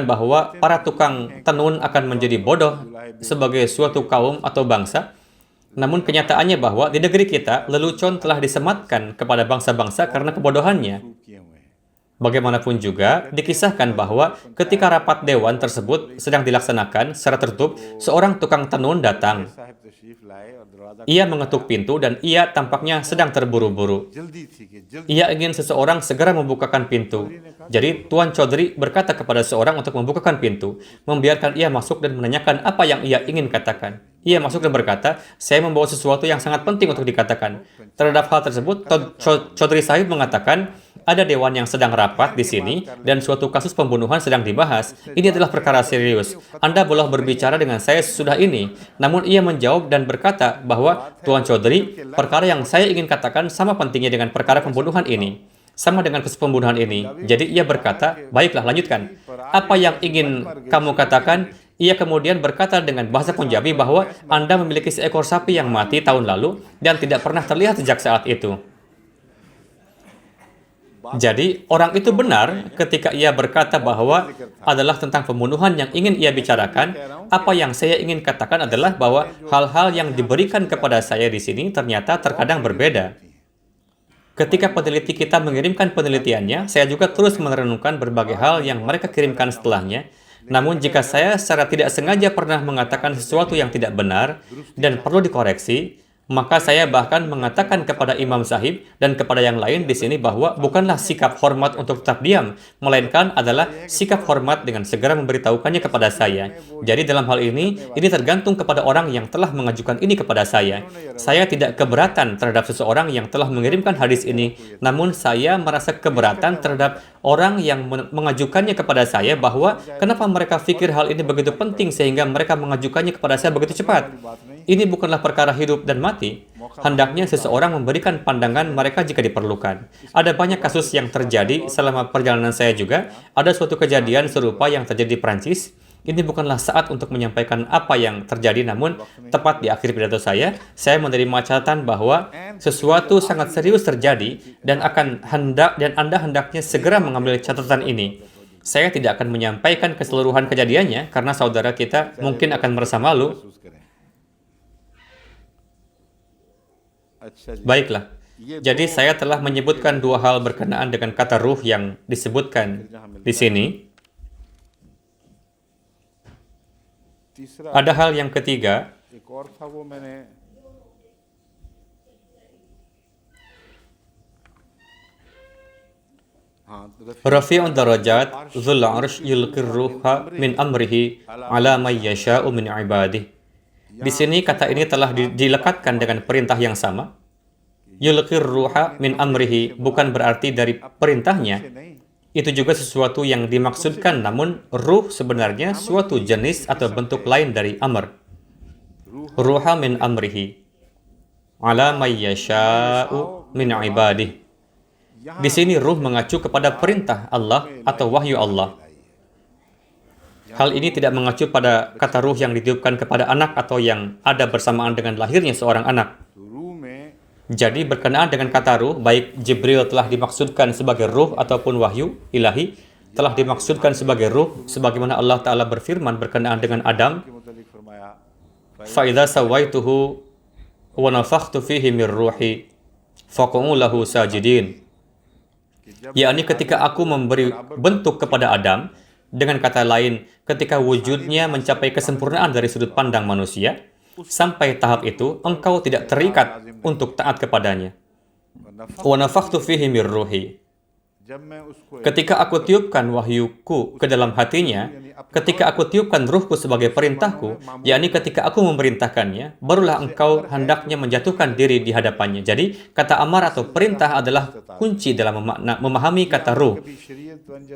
bahwa para tukang tenun akan menjadi bodoh sebagai suatu kaum atau bangsa. Namun kenyataannya bahwa di negeri kita, lelucon telah disematkan kepada bangsa-bangsa karena kebodohannya. Bagaimanapun juga, dikisahkan bahwa ketika rapat dewan tersebut sedang dilaksanakan secara tertutup, seorang tukang tenun datang. Ia mengetuk pintu dan ia tampaknya sedang terburu-buru. Ia ingin seseorang segera membukakan pintu. Jadi Tuan Chaudhry berkata kepada seorang untuk membukakan pintu, membiarkan ia masuk dan menanyakan apa yang ia ingin katakan. Ia masuk dan berkata, saya membawa sesuatu yang sangat penting untuk dikatakan. Terhadap hal tersebut, Chaudhry Sahib mengatakan, ada dewan yang sedang rapat di sini dan suatu kasus pembunuhan sedang dibahas. Ini adalah perkara serius. Anda boleh berbicara dengan saya sesudah ini. Namun ia menjawab dan berkata bahwa, Tuan Chaudhry, perkara yang saya ingin katakan sama pentingnya dengan perkara pembunuhan ini. Sama dengan kasus pembunuhan ini. Jadi ia berkata, baiklah lanjutkan. Apa yang ingin kamu katakan? Ia kemudian berkata dengan bahasa Punjabi bahwa Anda memiliki seekor sapi yang mati tahun lalu dan tidak pernah terlihat sejak saat itu. Jadi, orang itu benar ketika ia berkata bahwa adalah tentang pembunuhan yang ingin ia bicarakan. Apa yang saya ingin katakan adalah bahwa hal-hal yang diberikan kepada saya di sini ternyata terkadang berbeda. Ketika peneliti kita mengirimkan penelitiannya, saya juga terus merenungkan berbagai hal yang mereka kirimkan setelahnya. Namun, jika saya secara tidak sengaja pernah mengatakan sesuatu yang tidak benar dan perlu dikoreksi, maka saya bahkan mengatakan kepada Imam Sahib dan kepada yang lain di sini bahwa bukanlah sikap hormat untuk tetap diam, melainkan adalah sikap hormat dengan segera memberitahukannya kepada saya. Jadi dalam hal ini tergantung kepada orang yang telah mengajukan ini kepada saya. Saya tidak keberatan terhadap seseorang yang telah mengirimkan hadis ini, namun saya merasa keberatan terhadap orang yang mengajukannya kepada saya bahwa kenapa mereka pikir hal ini begitu penting sehingga mereka mengajukannya kepada saya begitu cepat. Ini bukanlah perkara hidup dan mati. Hendaknya seseorang memberikan pandangan mereka jika diperlukan. Ada banyak kasus yang terjadi selama perjalanan saya juga. Ada suatu kejadian serupa yang terjadi di Prancis. ini bukanlah saat untuk menyampaikan apa yang terjadi, namun tepat di akhir pidato saya menerima catatan bahwa sesuatu sangat serius terjadi dan Anda hendaknya segera mengambil catatan ini. Saya tidak akan menyampaikan keseluruhan kejadiannya karena saudara kita mungkin akan merasa malu. Baiklah. Jadi saya telah menyebutkan dua hal berkenaan dengan kata ruh yang disebutkan di sini. Ada hal yang ketiga. Rafi'un darajat dzul 'arsy yulqir ruha min amrihi 'ala may yasha'u min 'ibadihi. Di sini kata ini telah dilekatkan dengan perintah yang sama. Yulqir ruha min amrihi bukan berarti dari perintahnya. Itu juga sesuatu yang dimaksudkan, namun ruh sebenarnya suatu jenis atau bentuk lain dari amr. Ruha min amrihi 'ala may yasha'u min 'ibadihi. Di sini ruh mengacu kepada perintah Allah atau wahyu Allah. Hal ini tidak mengacu pada kata ruh yang ditiupkan kepada anak atau yang ada bersamaan dengan lahirnya seorang anak. Jadi berkenaan dengan kata ruh, baik Jibril telah dimaksudkan sebagai ruh ataupun wahyu ilahi, telah dimaksudkan sebagai ruh, sebagaimana Allah Ta'ala berfirman berkenaan dengan Adam, فَإِذَا سَوَّيْتُهُ وَنَفَخْتُ فِيهِ مِنْ رُوحِي فَقُعُوا لَهُ سَاجِدِينَ. Yakni ketika aku memberi bentuk kepada Adam, dengan kata lain, ketika wujudnya mencapai kesempurnaan dari sudut pandang manusia, sampai tahap itu, engkau tidak terikat untuk taat kepadanya. Wa nafakhtu fihi mir ruhi. Ketika aku tiupkan wahyuku ke dalam hatinya, ketika aku tiupkan ruhku sebagai perintahku, yakni ketika aku memerintahkannya, barulah engkau hendaknya menjatuhkan diri di hadapannya. Jadi, kata amar atau perintah adalah kunci dalam memahami kata ruh.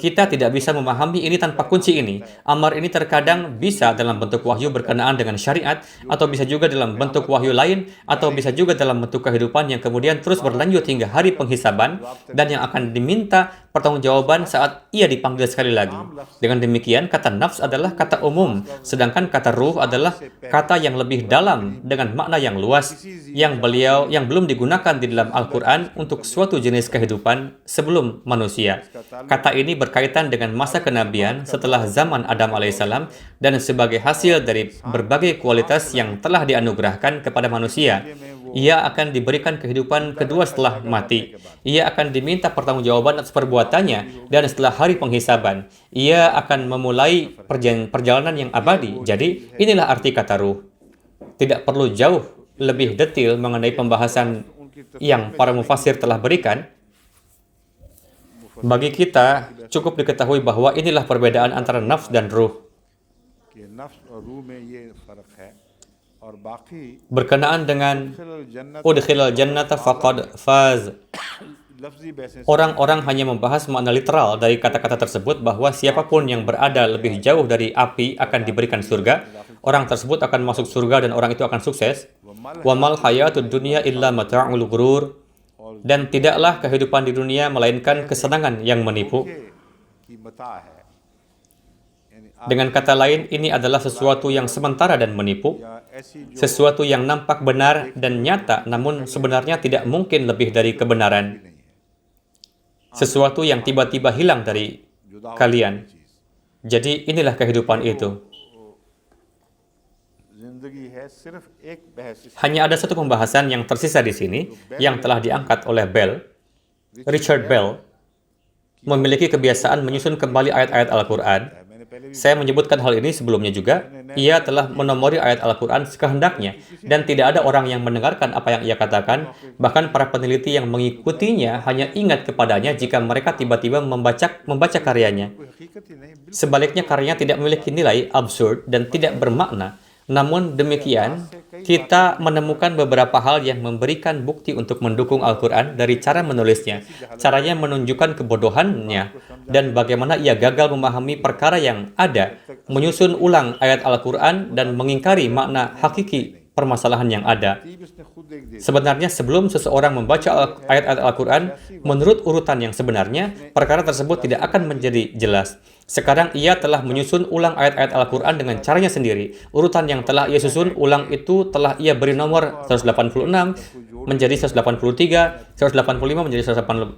Kita tidak bisa memahami ini tanpa kunci ini. Amar ini terkadang bisa dalam bentuk wahyu berkenaan dengan syariat, atau bisa juga dalam bentuk wahyu lain, atau bisa juga dalam bentuk kehidupan yang kemudian terus berlanjut hingga hari penghisaban, dan yang akan diminta pertanggungjawaban saat ia dipanggil sekali lagi. Dengan demikian, kata nafs adalah kata umum, sedangkan kata ruh adalah kata yang lebih dalam dengan makna yang luas yang belum digunakan di dalam Al-Quran untuk suatu jenis kehidupan sebelum manusia. Kata ini berkaitan dengan masa kenabian setelah zaman Adam alaihissalam dan sebagai hasil dari berbagai kualitas yang telah dianugerahkan kepada manusia. Ia akan diberikan kehidupan kedua setelah mati. Ia akan diminta pertanggungjawaban atas perbuatannya, dan setelah hari penghisaban, ia akan memulai perjalanan yang abadi. Jadi, inilah arti kata ruh. Tidak perlu jauh lebih detail mengenai pembahasan yang para mufassir telah berikan. Bagi kita, cukup diketahui bahwa inilah perbedaan antara nafs dan ruh. Berkenaan dengan udkhilal jannata faqad faz. Orang-orang hanya membahas makna literal dari kata-kata tersebut bahwa siapapun yang berada lebih jauh dari api akan diberikan surga. Orang tersebut akan masuk surga dan orang itu akan sukses. Wa mal hayatud dunya illa mata'ul ghurur. Dan tidaklah kehidupan di dunia melainkan kesenangan yang menipu. Dengan kata lain, ini adalah sesuatu yang sementara dan menipu, sesuatu yang nampak benar dan nyata, namun sebenarnya tidak mungkin lebih dari kebenaran. Sesuatu yang tiba-tiba hilang dari kalian. Jadi inilah kehidupan itu. Hanya ada satu pembahasan yang tersisa di sini, yang telah diangkat oleh Richard Bell, memiliki kebiasaan menyusun kembali ayat-ayat Al-Quran. Saya menyebutkan hal ini sebelumnya juga. Ia telah menomori ayat Al-Quran sekehendaknya, dan tidak ada orang yang mendengarkan apa yang ia katakan. Bahkan para peneliti yang mengikutinya hanya ingat kepadanya jika mereka tiba-tiba membaca karyanya. Sebaliknya, karyanya tidak memiliki nilai, absurd, dan tidak bermakna. Namun demikian, kita menemukan beberapa hal yang memberikan bukti untuk mendukung Al-Quran dari cara menulisnya. Caranya menunjukkan kebodohannya dan bagaimana ia gagal memahami perkara yang ada, menyusun ulang ayat Al-Quran dan mengingkari makna hakiki permasalahan yang ada. Sebenarnya sebelum seseorang membaca ayat-ayat Al-Quran, menurut urutan yang sebenarnya, perkara tersebut tidak akan menjadi jelas. Sekarang ia telah menyusun ulang ayat-ayat Al-Quran dengan caranya sendiri. Urutan yang telah ia susun ulang itu telah ia beri nomor 186 menjadi 183, 185 menjadi 182,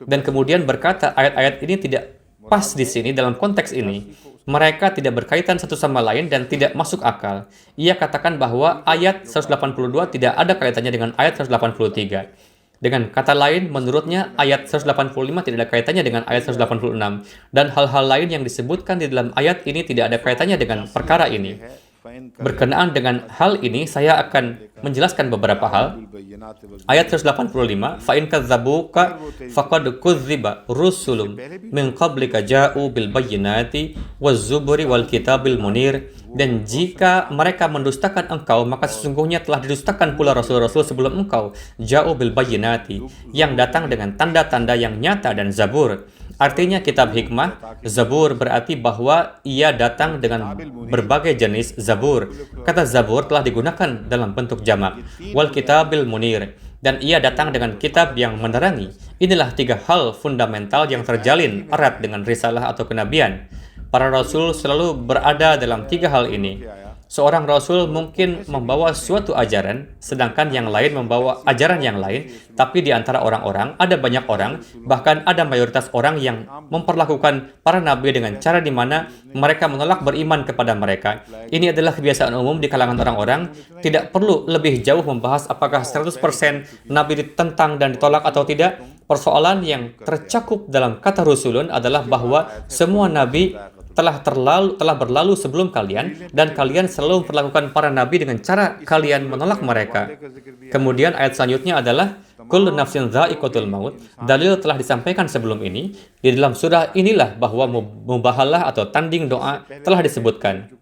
dan kemudian berkata ayat-ayat ini tidak pas di sini dalam konteks ini. Mereka tidak berkaitan satu sama lain dan tidak masuk akal. Ia katakan bahwa ayat 182 tidak ada kaitannya dengan ayat 183. Dengan kata lain, menurutnya ayat 185 tidak ada kaitannya dengan ayat 186. Dan hal-hal lain yang disebutkan di dalam ayat ini tidak ada kaitannya dengan perkara ini. Berkenaan dengan hal ini, saya akan menjelaskan beberapa hal. Ayat 185, فَإِنْ كَذَّبُوكَ فَقَدْ كُذِّبَ رُسُلٌ مِنْ قَبْلِكَ جَاءُوا بِالْبَيِّنَاتِ وَالزُّبُرِ وَالْكِتَابِ الْمُنِيرِ. Dan jika mereka mendustakan engkau, maka sesungguhnya telah didustakan pula rasul-rasul sebelum engkau, ja'u bil bayyinati, yang datang dengan tanda-tanda yang nyata, dan Zabur. Artinya kitab hikmah. Zabur berarti bahwa ia datang dengan berbagai jenis Zabur. Kata Zabur telah digunakan dalam bentuk jamak. Wal kitabil munir. Dan ia datang dengan kitab yang menerangi. Inilah tiga hal fundamental yang terjalin erat dengan risalah atau kenabian. Para rasul selalu berada dalam tiga hal ini. Seorang rasul mungkin membawa suatu ajaran, sedangkan yang lain membawa ajaran yang lain, tapi di antara orang-orang ada banyak orang, bahkan ada mayoritas orang yang memperlakukan para nabi dengan cara di mana mereka menolak beriman kepada mereka. Ini adalah kebiasaan umum di kalangan orang-orang. Tidak perlu lebih jauh membahas apakah 100% nabi ditentang dan ditolak atau tidak. Persoalan yang tercakup dalam kata rusulun adalah bahwa semua nabi telah berlalu sebelum kalian, dan kalian selalu memperlakukan para nabi dengan cara kalian menolak mereka. Kemudian ayat selanjutnya adalah kullu nafsin dha'iqatul maut. Dalil telah disampaikan sebelum ini. Di dalam surah inilah bahwa mubahalah atau tanding doa telah disebutkan.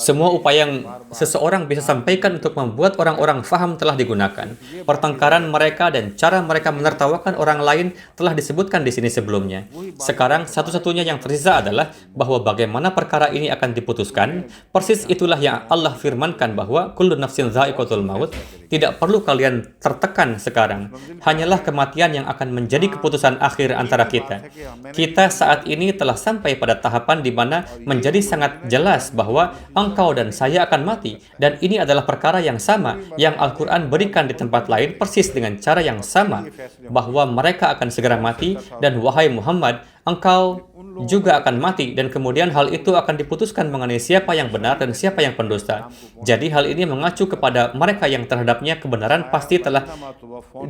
Semua upaya yang seseorang bisa sampaikan untuk membuat orang-orang faham telah digunakan. Pertengkaran mereka dan cara mereka menertawakan orang lain telah disebutkan di sini sebelumnya. Sekarang satu-satunya yang tersisa adalah bahwa bagaimana perkara ini akan diputuskan. Persis itulah yang Allah firmankan bahwa kullu nafsin dha'iqatul maut. Tidak perlu kalian tertekan sekarang. Hanyalah kematian yang akan menjadi keputusan akhir antara kita. Kita saat ini telah sampai pada tahapan di mana menjadi sangat jelas bahwa engkau dan saya akan mati. Dan ini adalah perkara yang sama yang Al-Quran berikan di tempat lain persis dengan cara yang sama. Bahwa mereka akan segera mati, dan wahai Muhammad, engkau juga akan mati, dan kemudian hal itu akan diputuskan mengenai siapa yang benar dan siapa yang pendusta. Jadi hal ini mengacu kepada mereka yang terhadapnya kebenaran pasti telah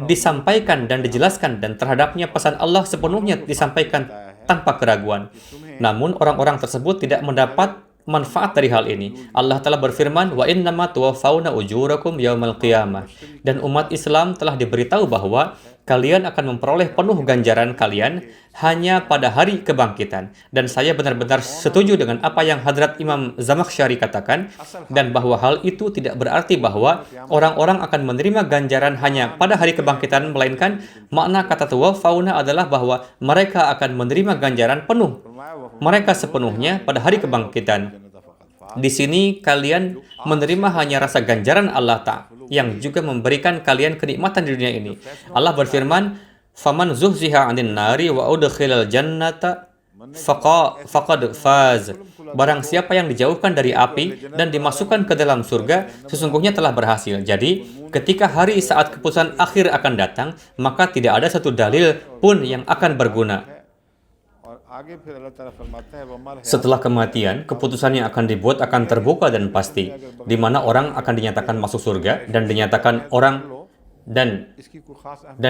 disampaikan dan dijelaskan, dan terhadapnya pesan Allah sepenuhnya disampaikan tanpa keraguan. Namun orang-orang tersebut tidak mendapat manfaat dari hal ini. Allah telah berfirman, wa innama tuwaffawna ujurakum yaumal qiyamah. Dan umat Islam telah diberitahu bahwa kalian akan memperoleh penuh ganjaran kalian hanya pada hari kebangkitan. Dan saya benar-benar setuju dengan apa yang Hadrat Imam Zamakhsyari katakan, dan bahwa hal itu tidak berarti bahwa orang-orang akan menerima ganjaran hanya pada hari kebangkitan, melainkan makna kata tuwaffawna adalah bahwa mereka akan menerima ganjaran penuh mereka sepenuhnya pada hari kebangkitan. Di sini kalian menerima hanya rasa ganjaran Allah Ta'ala yang juga memberikan kalian kenikmatan di dunia ini. Allah berfirman, "Faman zuhziha 'anil nari wa udkhilal jannata faqad faz." Barang siapa yang dijauhkan dari api dan dimasukkan ke dalam surga, sesungguhnya telah berhasil. Jadi, ketika hari saat keputusan akhir akan datang, maka tidak ada satu dalil pun yang akan berguna. Setelah kematian, keputusan yang akan dibuat akan terbuka dan pasti, di mana orang akan dinyatakan masuk surga dan dinyatakan orang dan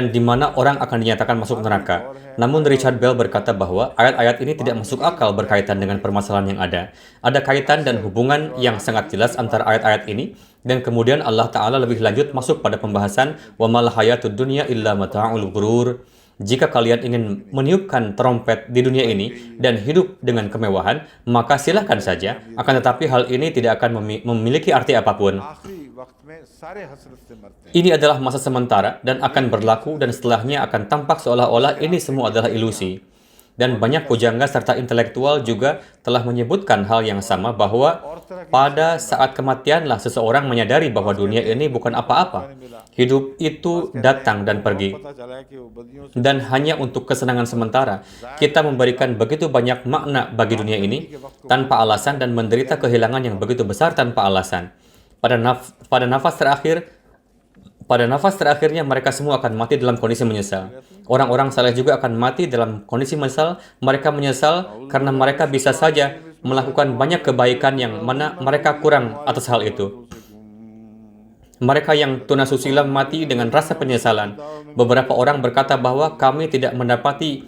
di mana orang akan dinyatakan masuk neraka. Namun Richard Bell berkata bahwa ayat-ayat ini tidak masuk akal berkaitan dengan permasalahan yang ada. Ada kaitan dan hubungan yang sangat jelas antara ayat-ayat ini, dan kemudian Allah Ta'ala lebih lanjut masuk pada pembahasan wa mal hayatud dunya illa mata'ul ghurur. Jika kalian ingin meniupkan trompet di dunia ini dan hidup dengan kemewahan, maka silakan saja. Akan tetapi hal ini tidak akan memiliki arti apapun. Ini adalah masa sementara dan akan berlaku, dan setelahnya akan tampak seolah-olah ini semua adalah ilusi. Dan banyak pujangga serta intelektual juga telah menyebutkan hal yang sama, bahwa pada saat kematianlah seseorang menyadari bahwa dunia ini bukan apa-apa. Hidup itu datang dan pergi. पता चला है कि वो बदियों से Dan hanya untuk kesenangan sementara, kita memberikan begitu banyak makna bagi dunia ini tanpa alasan dan menderita kehilangan yang begitu besar tanpa alasan. Pada nafas terakhirnya mereka semua akan mati dalam kondisi menyesal. Orang-orang saleh juga akan mati dalam kondisi menyesal. Mereka menyesal karena mereka bisa saja melakukan banyak kebaikan yang mana mereka kurang atas hal itu. Mereka yang tunasusila mati dengan rasa penyesalan. Beberapa orang berkata bahwa kami tidak mendapati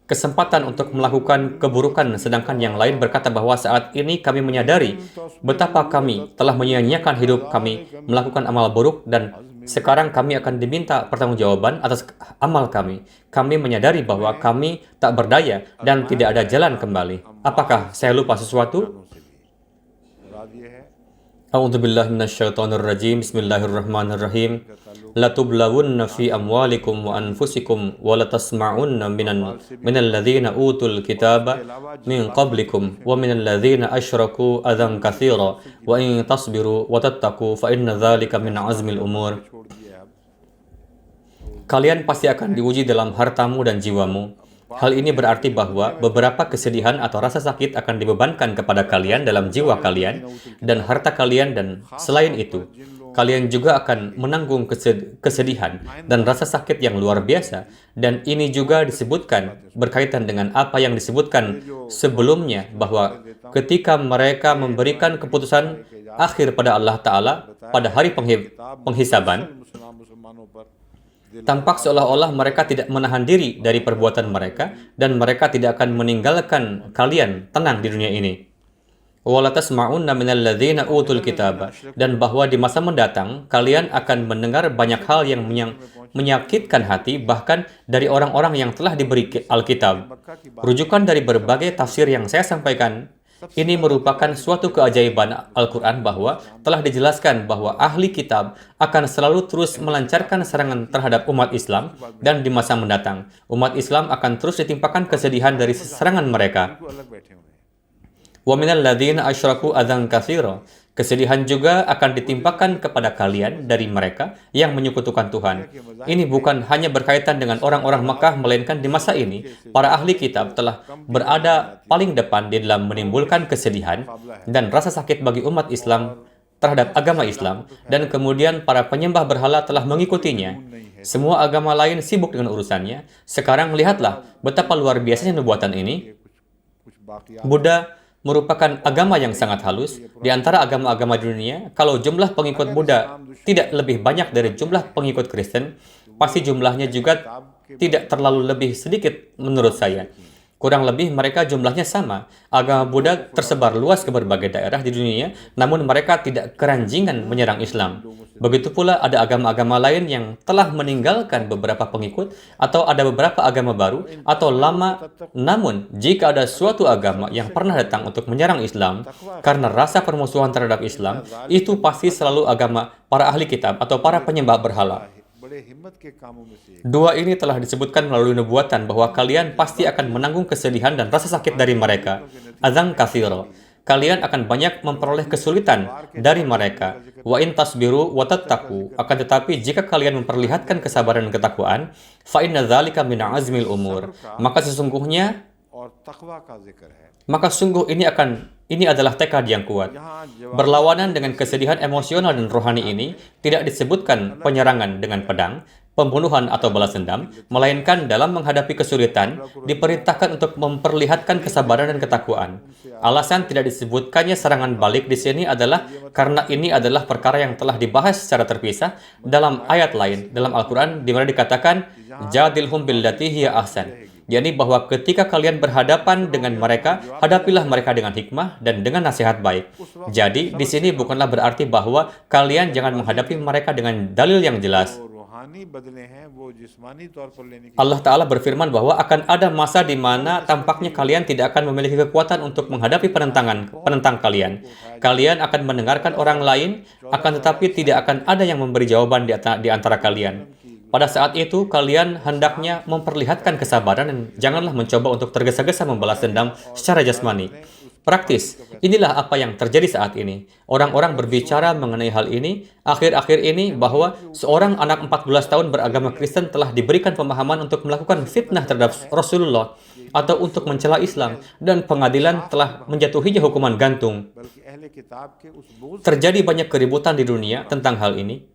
kesempatan untuk melakukan keburukan, sedangkan yang lain berkata bahwa saat ini kami menyadari betapa kami telah menyia-nyiakan hidup kami melakukan amal buruk dan sekarang kami akan diminta pertanggungjawaban atas amal kami. Kami menyadari bahwa kami tak berdaya dan tidak ada jalan kembali. Apakah saya lupa sesuatu? मुराद ये है A'udzu billahi minasyaitonir rajim. Bismillahirrahmanirrahim. La tublawunna fi amwalikum wa anfusikum wa la tasma'unna minal ladzina utul kitaba min qablikum wa minal ladzina asyraku adzan katsira wa in tasbiru wa tattaqu fa inna dzalika min azmil umur. छोड़ दिया अब Kalian pasti akan diuji dalam hartamu dan jiwamu. Hal ini berarti bahwa beberapa kesedihan atau rasa sakit akan dibebankan kepada kalian dalam jiwa kalian dan harta kalian, dan selain itu, kalian juga akan menanggung kesedihan dan rasa sakit yang luar biasa. Dan ini juga disebutkan berkaitan dengan apa yang disebutkan sebelumnya, bahwa ketika mereka memberikan keputusan akhir pada Allah Ta'ala pada hari penghisaban, मुसलमानों पर tampak seolah-olah mereka tidak menahan diri dari perbuatan mereka dan mereka tidak akan meninggalkan kalian tenang di dunia ini. Walatasma'unna minal ladzina utul kitaba, dan bahwa di masa mendatang kalian akan mendengar banyak hal yang menyakitkan hati, bahkan dari orang-orang yang telah diberi Alkitab. Rujukan dari berbagai tafsir yang saya sampaikan, ini merupakan suatu keajaiban Al-Quran bahwa telah dijelaskan bahwa ahli kitab akan selalu terus melancarkan serangan terhadap umat Islam, dan di masa mendatang, umat Islam akan terus ditimpakan kesedihan dari serangan mereka. वो अलग बैठे हुए हैं Wa minal ladzina asyraku adzan katsira. Kesedihan juga akan ditimpakan kepada kalian dari mereka yang menyekutukan Tuhan. Ini bukan hanya berkaitan dengan orang-orang Makkah, melainkan di masa ini, para ahli kitab telah berada paling depan di dalam menimbulkan kesedihan dan rasa sakit bagi umat Islam terhadap agama Islam, dan kemudian para penyembah berhala telah mengikutinya. Semua agama lain sibuk dengan urusannya. Sekarang lihatlah betapa luar biasanya nubuatan ini. कुछ बाकी Buddha merupakan agama yang sangat halus. Di antara agama-agama di dunia, kalau jumlah pengikut Buddha tidak lebih banyak dari jumlah pengikut Kristen, pasti jumlahnya juga tidak terlalu lebih sedikit menurut saya. Kurang lebih mereka jumlahnya sama. Agama Buddha tersebar luas ke berbagai daerah di dunia, namun mereka tidak keranjingan menyerang Islam. Begitu pula ada agama-agama lain yang telah meninggalkan beberapa pengikut, atau ada beberapa agama baru atau lama. Namun, jika ada suatu agama yang pernah datang untuk menyerang Islam karena rasa permusuhan terhadap Islam, itu pasti selalu agama para ahli kitab atau para penyembah berhala. बड़े हिम्मत के कामों में से Dua ini telah disebutkan melalui nubuatan bahwa kalian pasti akan menanggung kesedihan dan rasa sakit dari mereka. Adzan katsira. Kalian akan banyak memperoleh kesulitan dari mereka. Wa in tasbiru wa tattaqu. Akan tetapi jika kalian memperlihatkan kesabaran dan ketakwaan, fa inna dzalika min azmil umur. Maka sesungguhnya और तकवा का जिक्र है sungguh ini adalah tekad yang kuat. Berlawanan dengan kesedihan emosional dan rohani ini, tidak disebutkan penyerangan dengan pedang, pembunuhan atau balas dendam, melainkan dalam menghadapi kesulitan, diperintahkan untuk memperlihatkan kesabaran dan ketakwaan. Alasan tidak disebutkannya serangan balik di sini adalah karena ini adalah perkara yang telah dibahas secara terpisah dalam ayat lain dalam Al-Quran, di mana dikatakan, Jadilhum billati hiya ahsan. yakni bahwa ketika kalian berhadapan dengan mereka, hadapilah mereka dengan hikmah dan dengan nasihat baik. Jadi, di sini bukanlah berarti bahwa kalian jangan menghadapi mereka dengan dalil yang jelas. Allah Ta'ala berfirman bahwa akan ada masa di mana tampaknya kalian tidak akan memiliki kekuatan untuk menghadapi penentang kalian. Kalian akan mendengarkan orang lain, akan tetapi tidak akan ada yang memberi jawaban di antara kalian. Pada saat itu, kalian hendaknya memperlihatkan kesabaran dan janganlah mencoba untuk tergesa-gesa membalas dendam secara jasmani. Praktis, inilah apa yang terjadi saat ini. Orang-orang berbicara mengenai hal ini, akhir-akhir ini, bahwa seorang anak 14 tahun beragama Kristen telah diberikan pemahaman untuk melakukan fitnah terhadap Rasulullah atau untuk mencela Islam, dan pengadilan telah menjatuhinya hukuman gantung. बल्कि अहले किताब के उस बोझ Terjadi banyak keributan di dunia tentang hal ini.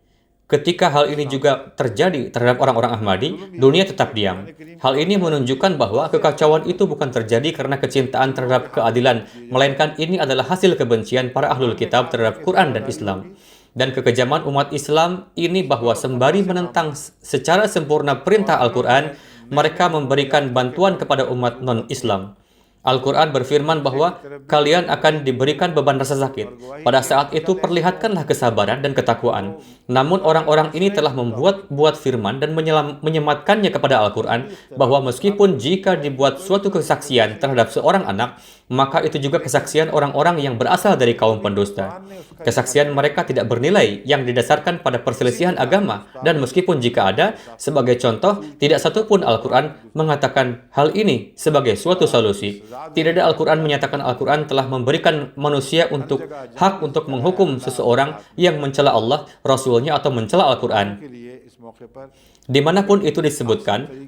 Ketika hal ini juga terjadi terhadap orang-orang Ahmadi, dunia tetap diam. Hal ini menunjukkan bahwa kekacauan itu bukan terjadi karena kecintaan terhadap keadilan, melainkan ini adalah hasil kebencian para ahlul kitab terhadap Quran dan Islam. Dan kekejaman umat Islam ini bahwa sembari menentang secara sempurna perintah Al-Quran, mereka memberikan bantuan kepada umat non-Islam. Al-Quran berfirman bahwa kalian akan diberikan beban rasa sakit. Pada saat itu perlihatkanlah kesabaran dan ketakwaan. Namun orang-orang ini telah membuat firman dan menyematkannya kepada Al-Quran bahwa meskipun jika dibuat suatu kesaksian terhadap seorang anak, maka itu juga kesaksian orang-orang yang berasal dari kaum pendusta. Kesaksian mereka tidak bernilai yang didasarkan pada perselisihan agama, dan meskipun jika ada, sebagai contoh, tidak satupun Al-Quran mengatakan hal ini sebagai suatu solusi. Tidak ada Al-Quran menyatakan Al-Quran telah memberikan manusia untuk hak untuk menghukum seseorang yang mencela Allah, Rasulnya, atau mencela Al-Quran. के लिए इस मौके पर Dimanapun itu disebutkan,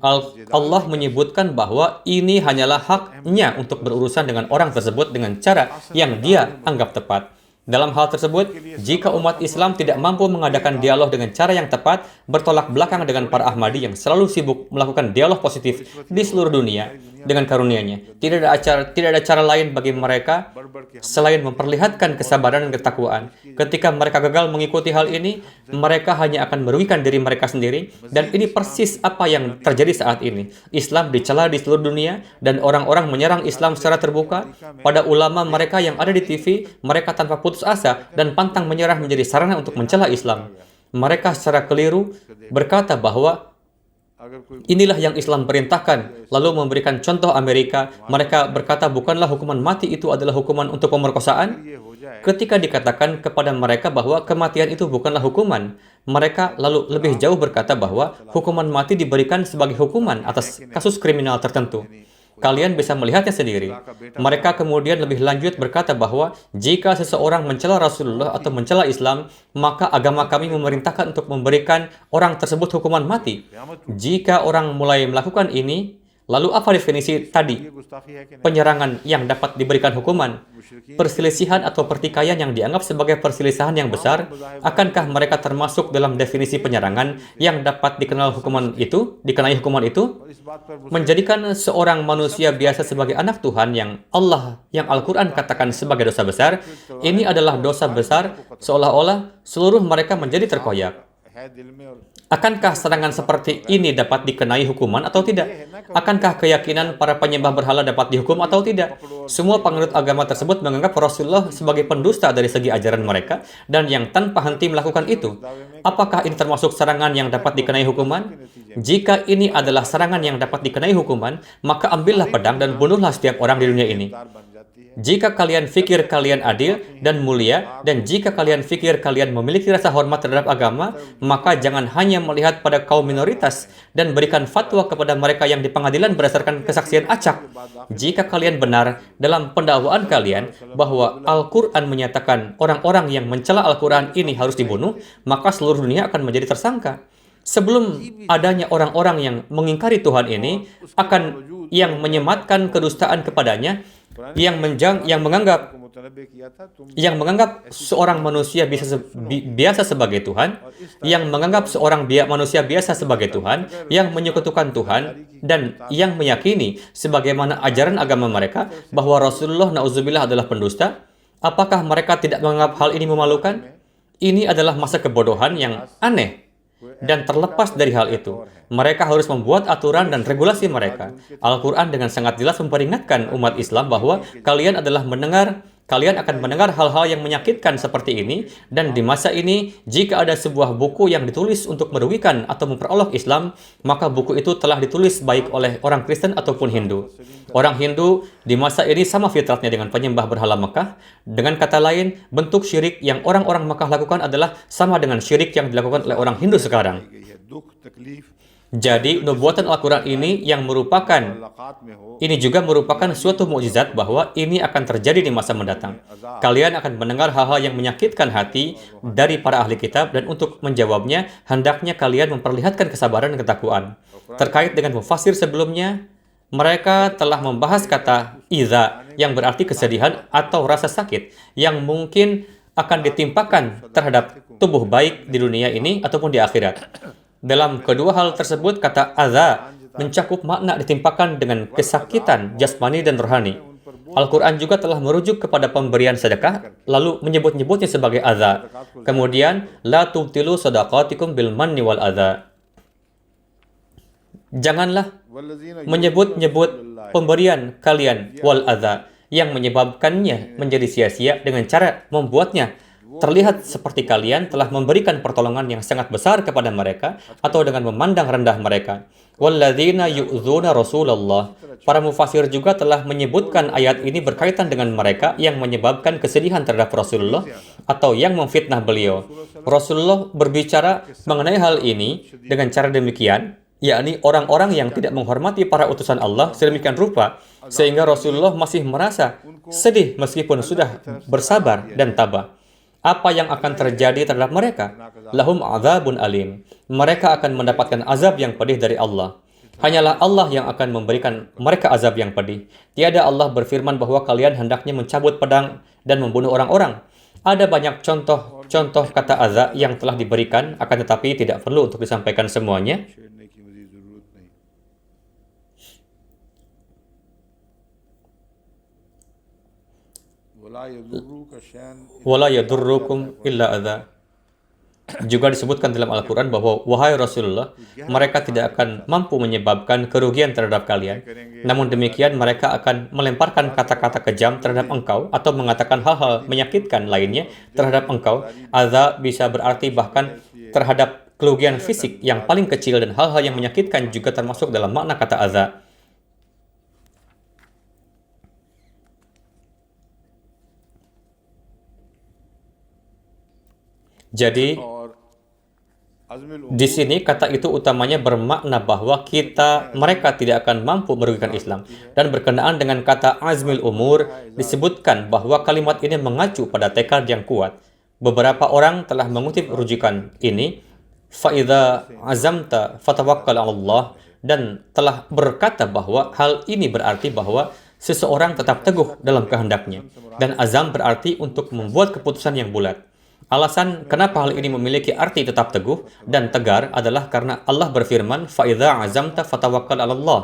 Allah menyebutkan bahwa ini hanyalah haknya untuk berurusan dengan orang tersebut dengan cara yang dia anggap tepat. Dalam hal tersebut, jika umat Islam tidak mampu mengadakan dialog dengan cara yang tepat, bertolak belakang dengan para Ahmadi yang selalu sibuk melakukan dialog positif di seluruh dunia dengan karunia-Nya. Tidak ada cara lain bagi mereka selain memperlihatkan kesabaran dan ketakwaan. Ketika mereka gagal mengikuti hal ini, mereka hanya akan merugikan diri mereka sendiri, dan ini persis apa yang terjadi saat ini. Islam dicela di seluruh dunia, dan orang-orang menyerang Islam secara terbuka. Pada ulama mereka yang ada di TV, mereka tanpa putus asa dan pantang menyerah menjadi sarana untuk mencela Islam. Mereka secara keliru berkata bahwa अगर कोई inilah yang Islam perintahkan, lalu memberikan contoh Amerika. Mereka berkata bukanlah hukuman mati itu adalah hukuman untuk pemerkosaan. ये हो जाए Ketika dikatakan kepada mereka bahwa kematian itu bukanlah hukuman, mereka lalu lebih jauh berkata bahwa hukuman mati diberikan sebagai hukuman atas kasus kriminal tertentu. Kalian bisa melihatnya sendiri. Mereka kemudian lebih lanjut berkata bahwa jika seseorang mencela Rasulullah atau mencela Islam, maka agama kami memerintahkan untuk memberikan orang tersebut hukuman mati. Jika orang mulai melakukan ini, lalu apa definisi tadi? ये गुस्ताखी है कि नहीं Penyerangan yang dapat diberikan hukuman, perselisihan atau pertikaian yang dianggap sebagai perselisihan yang besar, akankah mereka termasuk dalam definisi penyerangan yang dapat dikenai hukuman itu? और इस बात पर Menjadikan seorang manusia biasa sebagai anak Tuhan yang Al-Quran katakan sebagai dosa besar, ini adalah dosa besar, seolah-olah seluruh mereka menjadi terkoyak. है दिल में और Akankah serangan seperti ini dapat dikenai hukuman atau tidak? Akankah keyakinan para penyembah berhala dapat dihukum atau tidak? Semua penganut agama tersebut menganggap Rasulullah sebagai pendusta dari segi ajaran mereka, dan yang tanpa henti melakukan itu. Apakah ini termasuk serangan yang dapat dikenai hukuman? Jika ini adalah serangan yang dapat dikenai hukuman, maka ambillah pedang dan bunuhlah setiap orang di dunia ini. तार बन जाती है Jika kalian fikir kalian adil dan mulia, dan jika kalian fikir kalian memiliki rasa hormat terhadap agama, maka jangan hanya melihat pada kaum minoritas dan berikan fatwa kepada mereka yang di pengadilan berdasarkan kesaksian acak. Jika kalian benar dalam pendakwaan kalian bahwa Al-Quran menyatakan orang-orang yang mencela Al-Quran ini harus dibunuh, maka seluruh dunia akan menjadi tersangka. Sebelum adanya orang-orang yang mengingkari Tuhan ini, yang menyematkan kedustaan kepadanya, yang menganggap को मुतनब्बे किया था तुम seorang manusia biasa sebagai Tuhan, yang menganggap seorang manusia biasa sebagai Tuhan, yang menyekutukan Tuhan, dan yang meyakini sebagaimana ajaran agama mereka bahwa Rasulullah na'udzubillah adalah pendusta. Apakah mereka tidak menganggap hal ini memalukan? Ini adalah masa kebodohan yang aneh. Dan terlepas dari hal itu, mereka harus membuat aturan dan regulasi mereka. Al-Quran dengan sangat jelas memperingatkan umat Islam bahwa kalian adalah mendengar Kalian akan mendengar hal-hal yang menyakitkan seperti ini, dan di masa ini, jika ada sebuah buku yang ditulis untuk merugikan atau memperolok Islam, maka buku itu telah ditulis baik oleh orang Kristen ataupun Hindu. Orang Hindu di masa ini sama fitratnya dengan penyembah berhala Mekah. Dengan kata lain, bentuk syirik yang orang-orang Mekah lakukan adalah sama dengan syirik yang dilakukan oleh orang Hindu sekarang. Jadi, nubuatan Al-Quran ini ini juga merupakan suatu mukjizat bahwa ini akan terjadi di masa mendatang. Kalian akan mendengar hal-hal yang menyakitkan hati dari para ahli kitab, dan untuk menjawabnya, hendaknya kalian memperlihatkan kesabaran dan ketakwaan. Terkait dengan mufasir sebelumnya, mereka telah membahas kata idza yang berarti kesedihan atau rasa sakit yang mungkin akan ditimpakan terhadap tubuh baik di dunia ini ataupun di akhirat. Dalam kedua hal tersebut, kata adza mencakup makna ditimpakan dengan kesakitan jasmani dan rohani. Al-Quran juga telah merujuk kepada pemberian sedekah, lalu menyebut-nyebutnya sebagai adza. Kemudian, la tubtilu sadaqatikum bil manni wal adza. Janganlah menyebut-nyebut pemberian kalian wal adza yang menyebabkannya menjadi sia-sia dengan cara membuatnya terlihat seperti kalian telah memberikan pertolongan yang sangat besar kepada mereka atau dengan memandang rendah mereka. Walladzina yu'dzuna Rasulullah. Para mufasir juga telah menyebutkan ayat ini berkaitan dengan mereka yang menyebabkan kesedihan terhadap Rasulullah atau yang memfitnah beliau. Rasulullah berbicara mengenai hal ini dengan cara demikian, yakni orang-orang yang tidak menghormati para utusan Allah sedemikian rupa sehingga Rasulullah masih merasa sedih meskipun sudah bersabar dan tabah. Apa yang akan terjadi terhadap mereka? Lahum azabun alim. Mereka akan mendapatkan azab yang pedih dari Allah. Hanyalah Allah yang akan memberikan mereka azab yang pedih. Tiada Allah berfirman bahwa kalian hendaknya mencabut pedang dan membunuh orang-orang. Ada banyak contoh kata azab yang telah diberikan, akan tetapi tidak perlu untuk disampaikan semuanya. Wala yadurrukum illa adza. Juga disebutkan dalam Al-Quran bahwa, wahai Rasulullah, mereka tidak akan mampu menyebabkan kerugian terhadap kalian. Namun demikian, mereka akan melemparkan kata-kata kejam terhadap engkau atau mengatakan hal-hal menyakitkan lainnya terhadap engkau. Adza bisa berarti bahkan terhadap kerugian fisik yang paling kecil, dan hal-hal yang menyakitkan juga termasuk dalam makna kata adza. Jadi, di sini kata itu utamanya bermakna bahwa mereka tidak akan mampu merugikan Islam. Dan berkenaan dengan kata azmil umur, disebutkan bahwa kalimat ini mengacu pada tekad yang kuat. Beberapa orang telah mengutip rujukan ini, fa'idha azamta fatawakkal 'ala Allah, dan telah berkata bahwa hal ini berarti bahwa seseorang tetap teguh dalam kehendaknya. Dan azam berarti untuk membuat keputusan yang bulat. Alasan kenapa hal ini memiliki arti tetap teguh dan tegar adalah karena Allah berfirman, فَإِذَا عَزَمْتَ فَتَوَكَّلْ عَلَى اللَّهِ.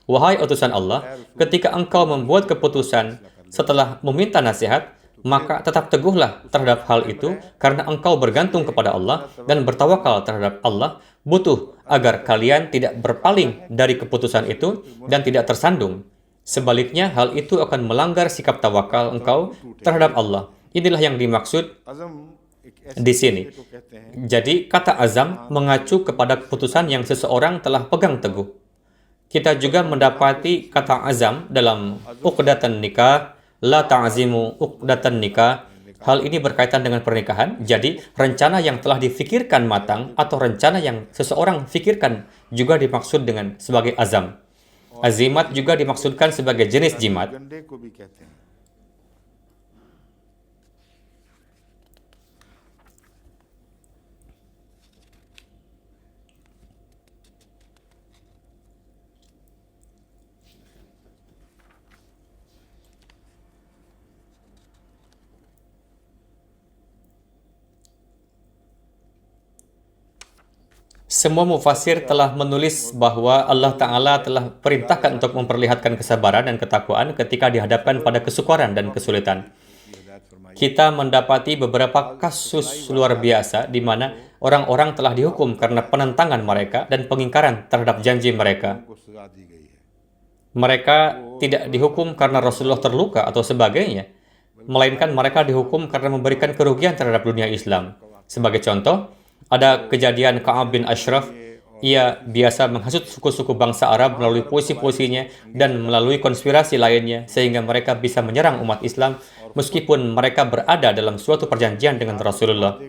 Wahai utusan Allah, ketika engkau membuat keputusan setelah meminta nasihat, maka tetap teguhlah terhadap hal itu karena engkau bergantung kepada Allah dan bertawakal terhadap Allah. Butuh agar kalian tidak berpaling dari keputusan itu dan tidak tersandung. Sebaliknya, hal itu akan melanggar sikap tawakal engkau terhadap Allah. Inilah yang dimaksud di sini. Jadi, kata azam mengacu kepada keputusan yang seseorang telah pegang teguh. Kita juga mendapati kata azam dalam uqdatan nikah, la ta'zimu uqdatan nikah. Hal ini berkaitan dengan pernikahan. Jadi, rencana yang telah difikirkan matang atau rencana yang seseorang fikirkan juga dimaksud dengan sebagai azam. Azimat juga dimaksudkan sebagai jenis jimat. Semua mufasir telah menulis bahwa Allah Ta'ala telah perintahkan untuk memperlihatkan kesabaran dan ketakwaan ketika dihadapkan pada kesukaran dan kesulitan. Kita mendapati beberapa kasus luar biasa di mana orang-orang telah dihukum karena penentangan mereka dan pengingkaran terhadap janji mereka. Mereka tidak dihukum karena Rasulullah terluka atau sebagainya. melainkan mereka dihukum karena memberikan kerugian terhadap dunia Islam. Sebagai contoh, ada kejadian Ka'ab bin Ashraf. Ia biasa menghasut suku-suku bangsa Arab melalui puisi-puisinya dan melalui konspirasi lainnya sehingga mereka bisa menyerang umat Islam meskipun mereka berada dalam suatu perjanjian dengan Rasulullah.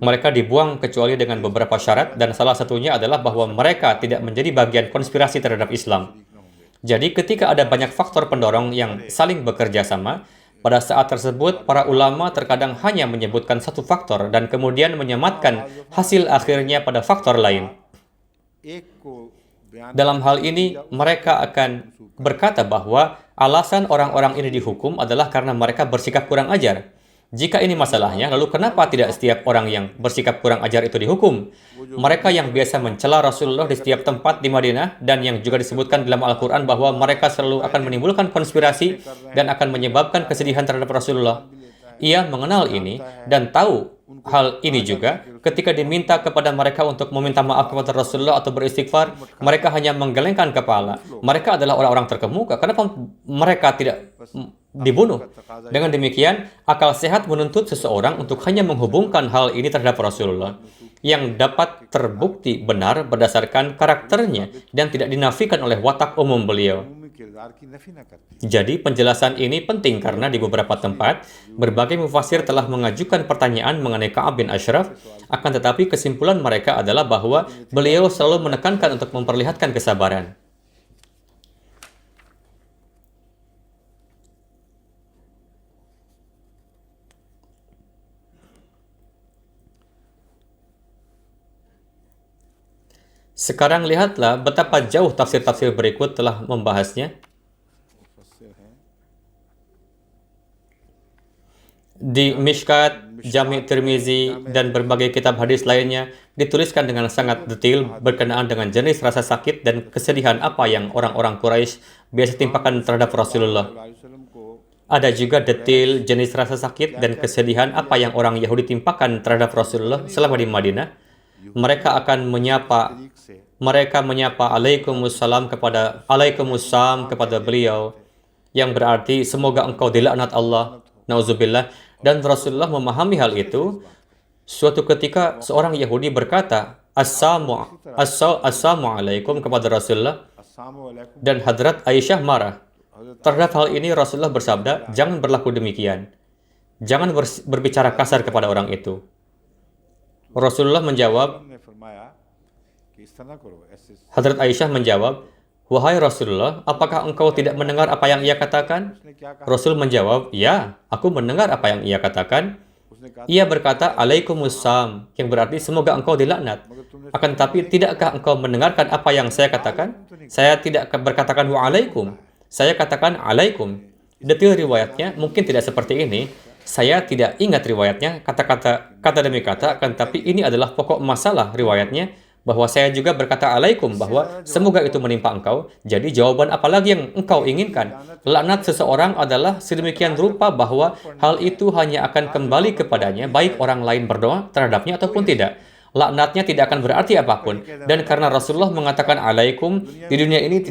Mereka dibuang kecuali dengan beberapa syarat dan salah satunya adalah bahwa mereka tidak menjadi bagian konspirasi terhadap Islam. Jadi ketika ada banyak faktor pendorong yang saling bekerja sama, pada saat tersebut para ulama terkadang hanya menyebutkan satu faktor dan kemudian menyematkan hasil akhirnya pada faktor lain. Dalam hal ini, mereka akan berkata bahwa alasan orang-orang ini dihukum adalah karena mereka bersikap kurang ajar. Jika ini masalahnya, lalu kenapa tidak setiap orang yang bersikap kurang ajar itu dihukum? Mereka yang biasa mencela Rasulullah di setiap tempat di Madinah dan yang juga disebutkan dalam Al-Quran bahwa mereka selalu akan menimbulkan konspirasi dan akan menyebabkan kesedihan terhadap Rasulullah. Ia mengenal ini dan tahu hal ini juga ketika diminta kepada mereka untuk meminta maaf kepada Rasulullah atau beristighfar, mereka hanya menggelengkan kepala. Mereka adalah orang-orang terkemuka. Kenapa mereka tidak dibunuh? Dengan demikian, akal sehat menuntut seseorang untuk hanya menghubungkan hal ini terhadap Rasulullah yang dapat terbukti benar berdasarkan karakternya dan tidak dinafikan oleh watak umum beliau. Jadi penjelasan ini penting karena di beberapa tempat, berbagai mufasir telah mengajukan pertanyaan mengenai Ka'ab bin Ashraf, akan tetapi kesimpulan mereka adalah bahwa beliau selalu menekankan untuk memperlihatkan kesabaran. Sekarang lihatlah betapa jauh tafsir-tafsir berikut telah membahasnya. Di Mishkat, Jami' Tirmizi, dan berbagai kitab hadis lainnya dituliskan dengan sangat detail berkenaan dengan jenis rasa sakit dan kesedihan apa yang orang-orang Quraisy biasa timpakan terhadap Rasulullah. Ada juga detail jenis rasa sakit dan kesedihan apa yang orang Yahudi timpakan terhadap Rasulullah selama di Madinah. Mereka akan menyapa Alaikumussalam kepada beliau, yang berarti semoga engkau dilaknat Allah, nauzubillah. Dan Rasulullah memahami hal itu. Suatu ketika seorang Yahudi berkata Assalamualaikum kepada Rasulullah, dan Hadrat Aisyah marah. Terhadap hal ini Rasulullah bersabda, jangan berlaku demikian, jangan berbicara kasar kepada orang itu. Rasulullah menjawab, Hadrat Aisyah menjawab, wahai Rasulullah, apakah engkau tidak mendengar apa yang ia katakan? Rasul menjawab, ya, aku mendengar apa yang ia katakan. Ia berkata, Alaikumussalam, yang berarti semoga engkau dilaknat. Akan tetapi, tidakkah engkau mendengarkan apa yang saya katakan? Saya tidak berkatakan wa'alaikum, saya katakan alaikum. Detail riwayatnya mungkin tidak seperti ini. Saya tidak ingat riwayatnya, kata demi kata, akan tapi ini adalah pokok masalah riwayatnya, bahwa saya juga berkata alaikum, bahwa semoga itu menimpa engkau. Jadi jawaban apa lagi yang engkau inginkan? Laknat seseorang adalah sedemikian rupa bahwa hal itu hanya akan kembali kepadanya, baik orang lain berdoa terhadapnya ataupun tidak. Laknatnya tidak akan berarti apapun. Dan karena Rasulullah mengatakan alaikum, di dunia ini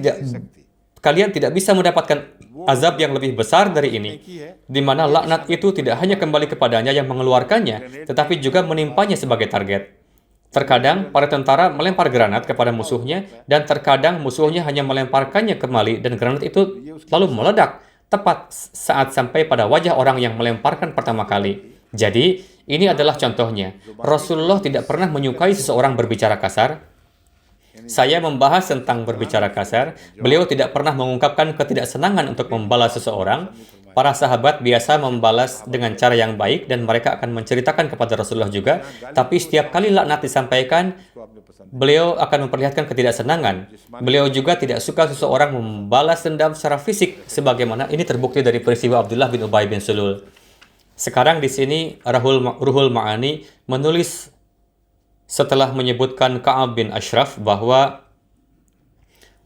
kalian tidak bisa mendapatkan azab yang lebih besar dari ini, di mana laknat itu tidak hanya kembali kepadanya yang mengeluarkannya, tetapi juga menimpanya sebagai target. Terkadang para tentara melempar granat kepada musuhnya, dan terkadang musuhnya hanya melemparkannya kembali, dan granat itu lalu meledak tepat saat sampai pada wajah orang yang melemparkan pertama kali. Jadi, ini adalah contohnya. Rasulullah tidak pernah menyukai seseorang berbicara kasar. Saya membahas tentang berbicara kasar. Beliau tidak pernah mengungkapkan ketidaksenangan untuk membalas seseorang. Para sahabat biasa membalas dengan cara yang baik dan mereka akan menceritakan kepada Rasulullah juga. Tapi setiap kali laknat disampaikan, beliau akan memperlihatkan ketidaksenangan. Beliau juga tidak suka seseorang membalas dendam secara fisik, sebagaimana ini terbukti dari peristiwa Abdullah bin Ubay bin Sulul. Sekarang di sini Ruhul Ma'ani menulis setelah menyebutkan Ka'ab bin Ashraf bahwa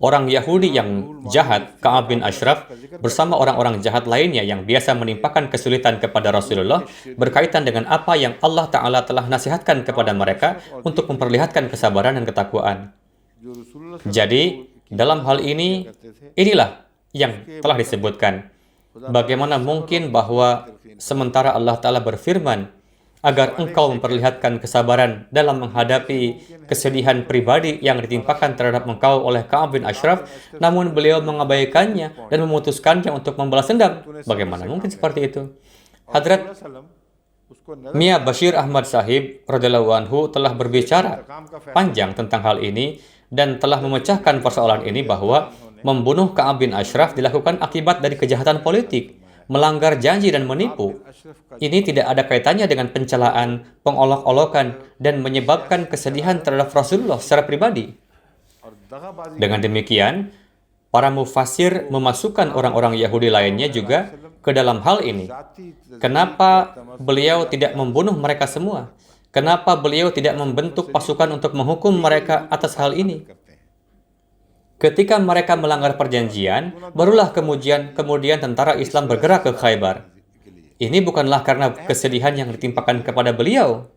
orang Yahudi yang jahat, Ka'ab bin Ashraf, bersama orang-orang jahat lainnya yang biasa menimpakan kesulitan kepada Rasulullah berkaitan dengan apa yang Allah Ta'ala telah nasihatkan kepada mereka untuk memperlihatkan kesabaran dan ketakwaan. Jadi, dalam hal ini, inilah yang telah disebutkan. Bagaimana mungkin bahwa sementara Allah Ta'ala berfirman agar engkau memperlihatkan kesabaran dalam menghadapi kesedihan pribadi yang ditimpakan terhadap engkau oleh Ka'ab bin Ashraf, namun beliau mengabaikannya dan memutuskannya untuk membalas dendam. Bagaimana mungkin seperti itu? Hadrat Mia Bashir Ahmad Sahib radhiyallahu anhu telah berbicara panjang tentang hal ini dan telah memecahkan persoalan ini bahwa membunuh Ka'ab bin Ashraf dilakukan akibat dari kejahatan politik, melanggar janji dan menipu. Ini tidak ada kaitannya dengan pencelaan, pengolok-olokan, dan menyebabkan kesedihan terhadap Rasulullah secara pribadi. Dengan demikian, para mufassir memasukkan orang-orang Yahudi lainnya juga ke dalam hal ini. Kenapa beliau tidak membunuh mereka semua? Kenapa beliau tidak membentuk pasukan untuk menghukum mereka atas hal ini? Ketika mereka melanggar perjanjian, barulah kemudian tentara Islam bergerak ke Khaybar. Ini bukanlah karena kesedihan yang ditimpakan kepada beliau.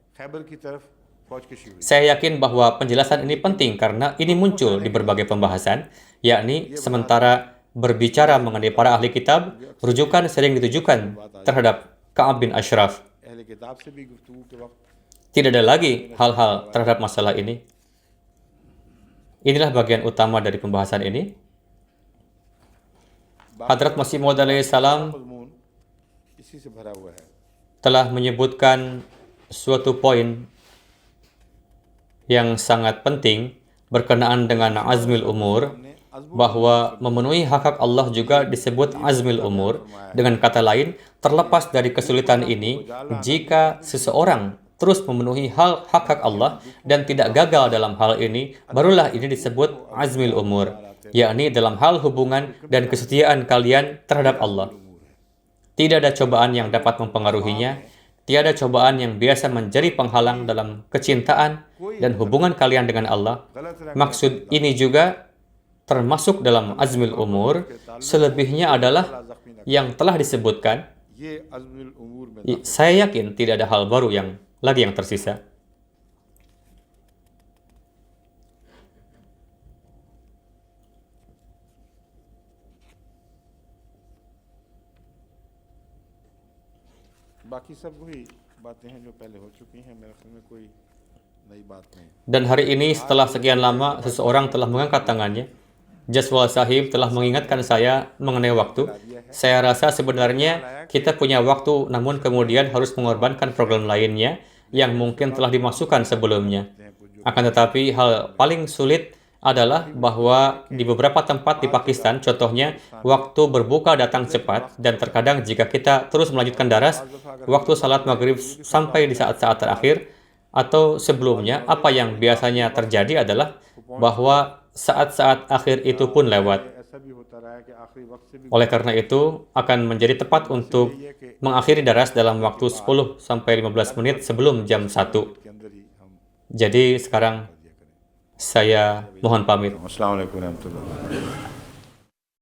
Saya yakin bahwa penjelasan ini penting karena ini muncul di berbagai pembahasan, yakni sementara berbicara mengenai para ahli kitab, rujukan sering ditujukan terhadap Ka'ab bin Ashraf. Tidak ada lagi hal-hal terhadap masalah ini. Inilah bagian utama dari pembahasan ini. Hadrat Masih Maud alaihi salam telah menyebutkan suatu poin yang sangat penting berkenaan dengan azmil umur, bahwa memenuhi hak-hak Allah juga disebut azmil umur. Dengan kata lain, terlepas dari kesulitan ini, jika seseorang terus memenuhi hak-hak Allah dan tidak gagal dalam hal ini, barulah ini disebut azmil umur, yakni dalam hal hubungan dan kesetiaan kalian terhadap Allah. Tidak ada cobaan yang dapat mempengaruhinya, tiada cobaan yang biasa menjadi penghalang dalam kecintaan dan hubungan kalian dengan Allah. Maksud ini juga termasuk dalam azmil umur, selebihnya adalah yang telah disebutkan. Saya yakin tidak ada hal baru yang tersisa. Dan hari ini setelah sekian lama seseorang telah mengangkat tangannya. Jaswal Sahib telah mengingatkan saya mengenai waktu. Saya rasa sebenarnya kita punya waktu, namun kemudian harus mengorbankan program lainnya yang mungkin telah dimasukkan sebelumnya. Akan tetapi hal paling sulit adalah bahwa di beberapa tempat di Pakistan, contohnya, waktu berbuka datang cepat, dan terkadang jika kita terus melanjutkan daras, waktu salat maghrib sampai di saat-saat terakhir, atau sebelumnya, apa yang biasanya terjadi adalah bahwa saat-saat akhir itu pun lewat. Oleh karena itu, akan menjadi tepat untuk mengakhiri daras dalam waktu 10-15 menit sebelum jam 1. Jadi sekarang saya mohon pamit. Assalamualaikum warahmatullahi wabarakatuh.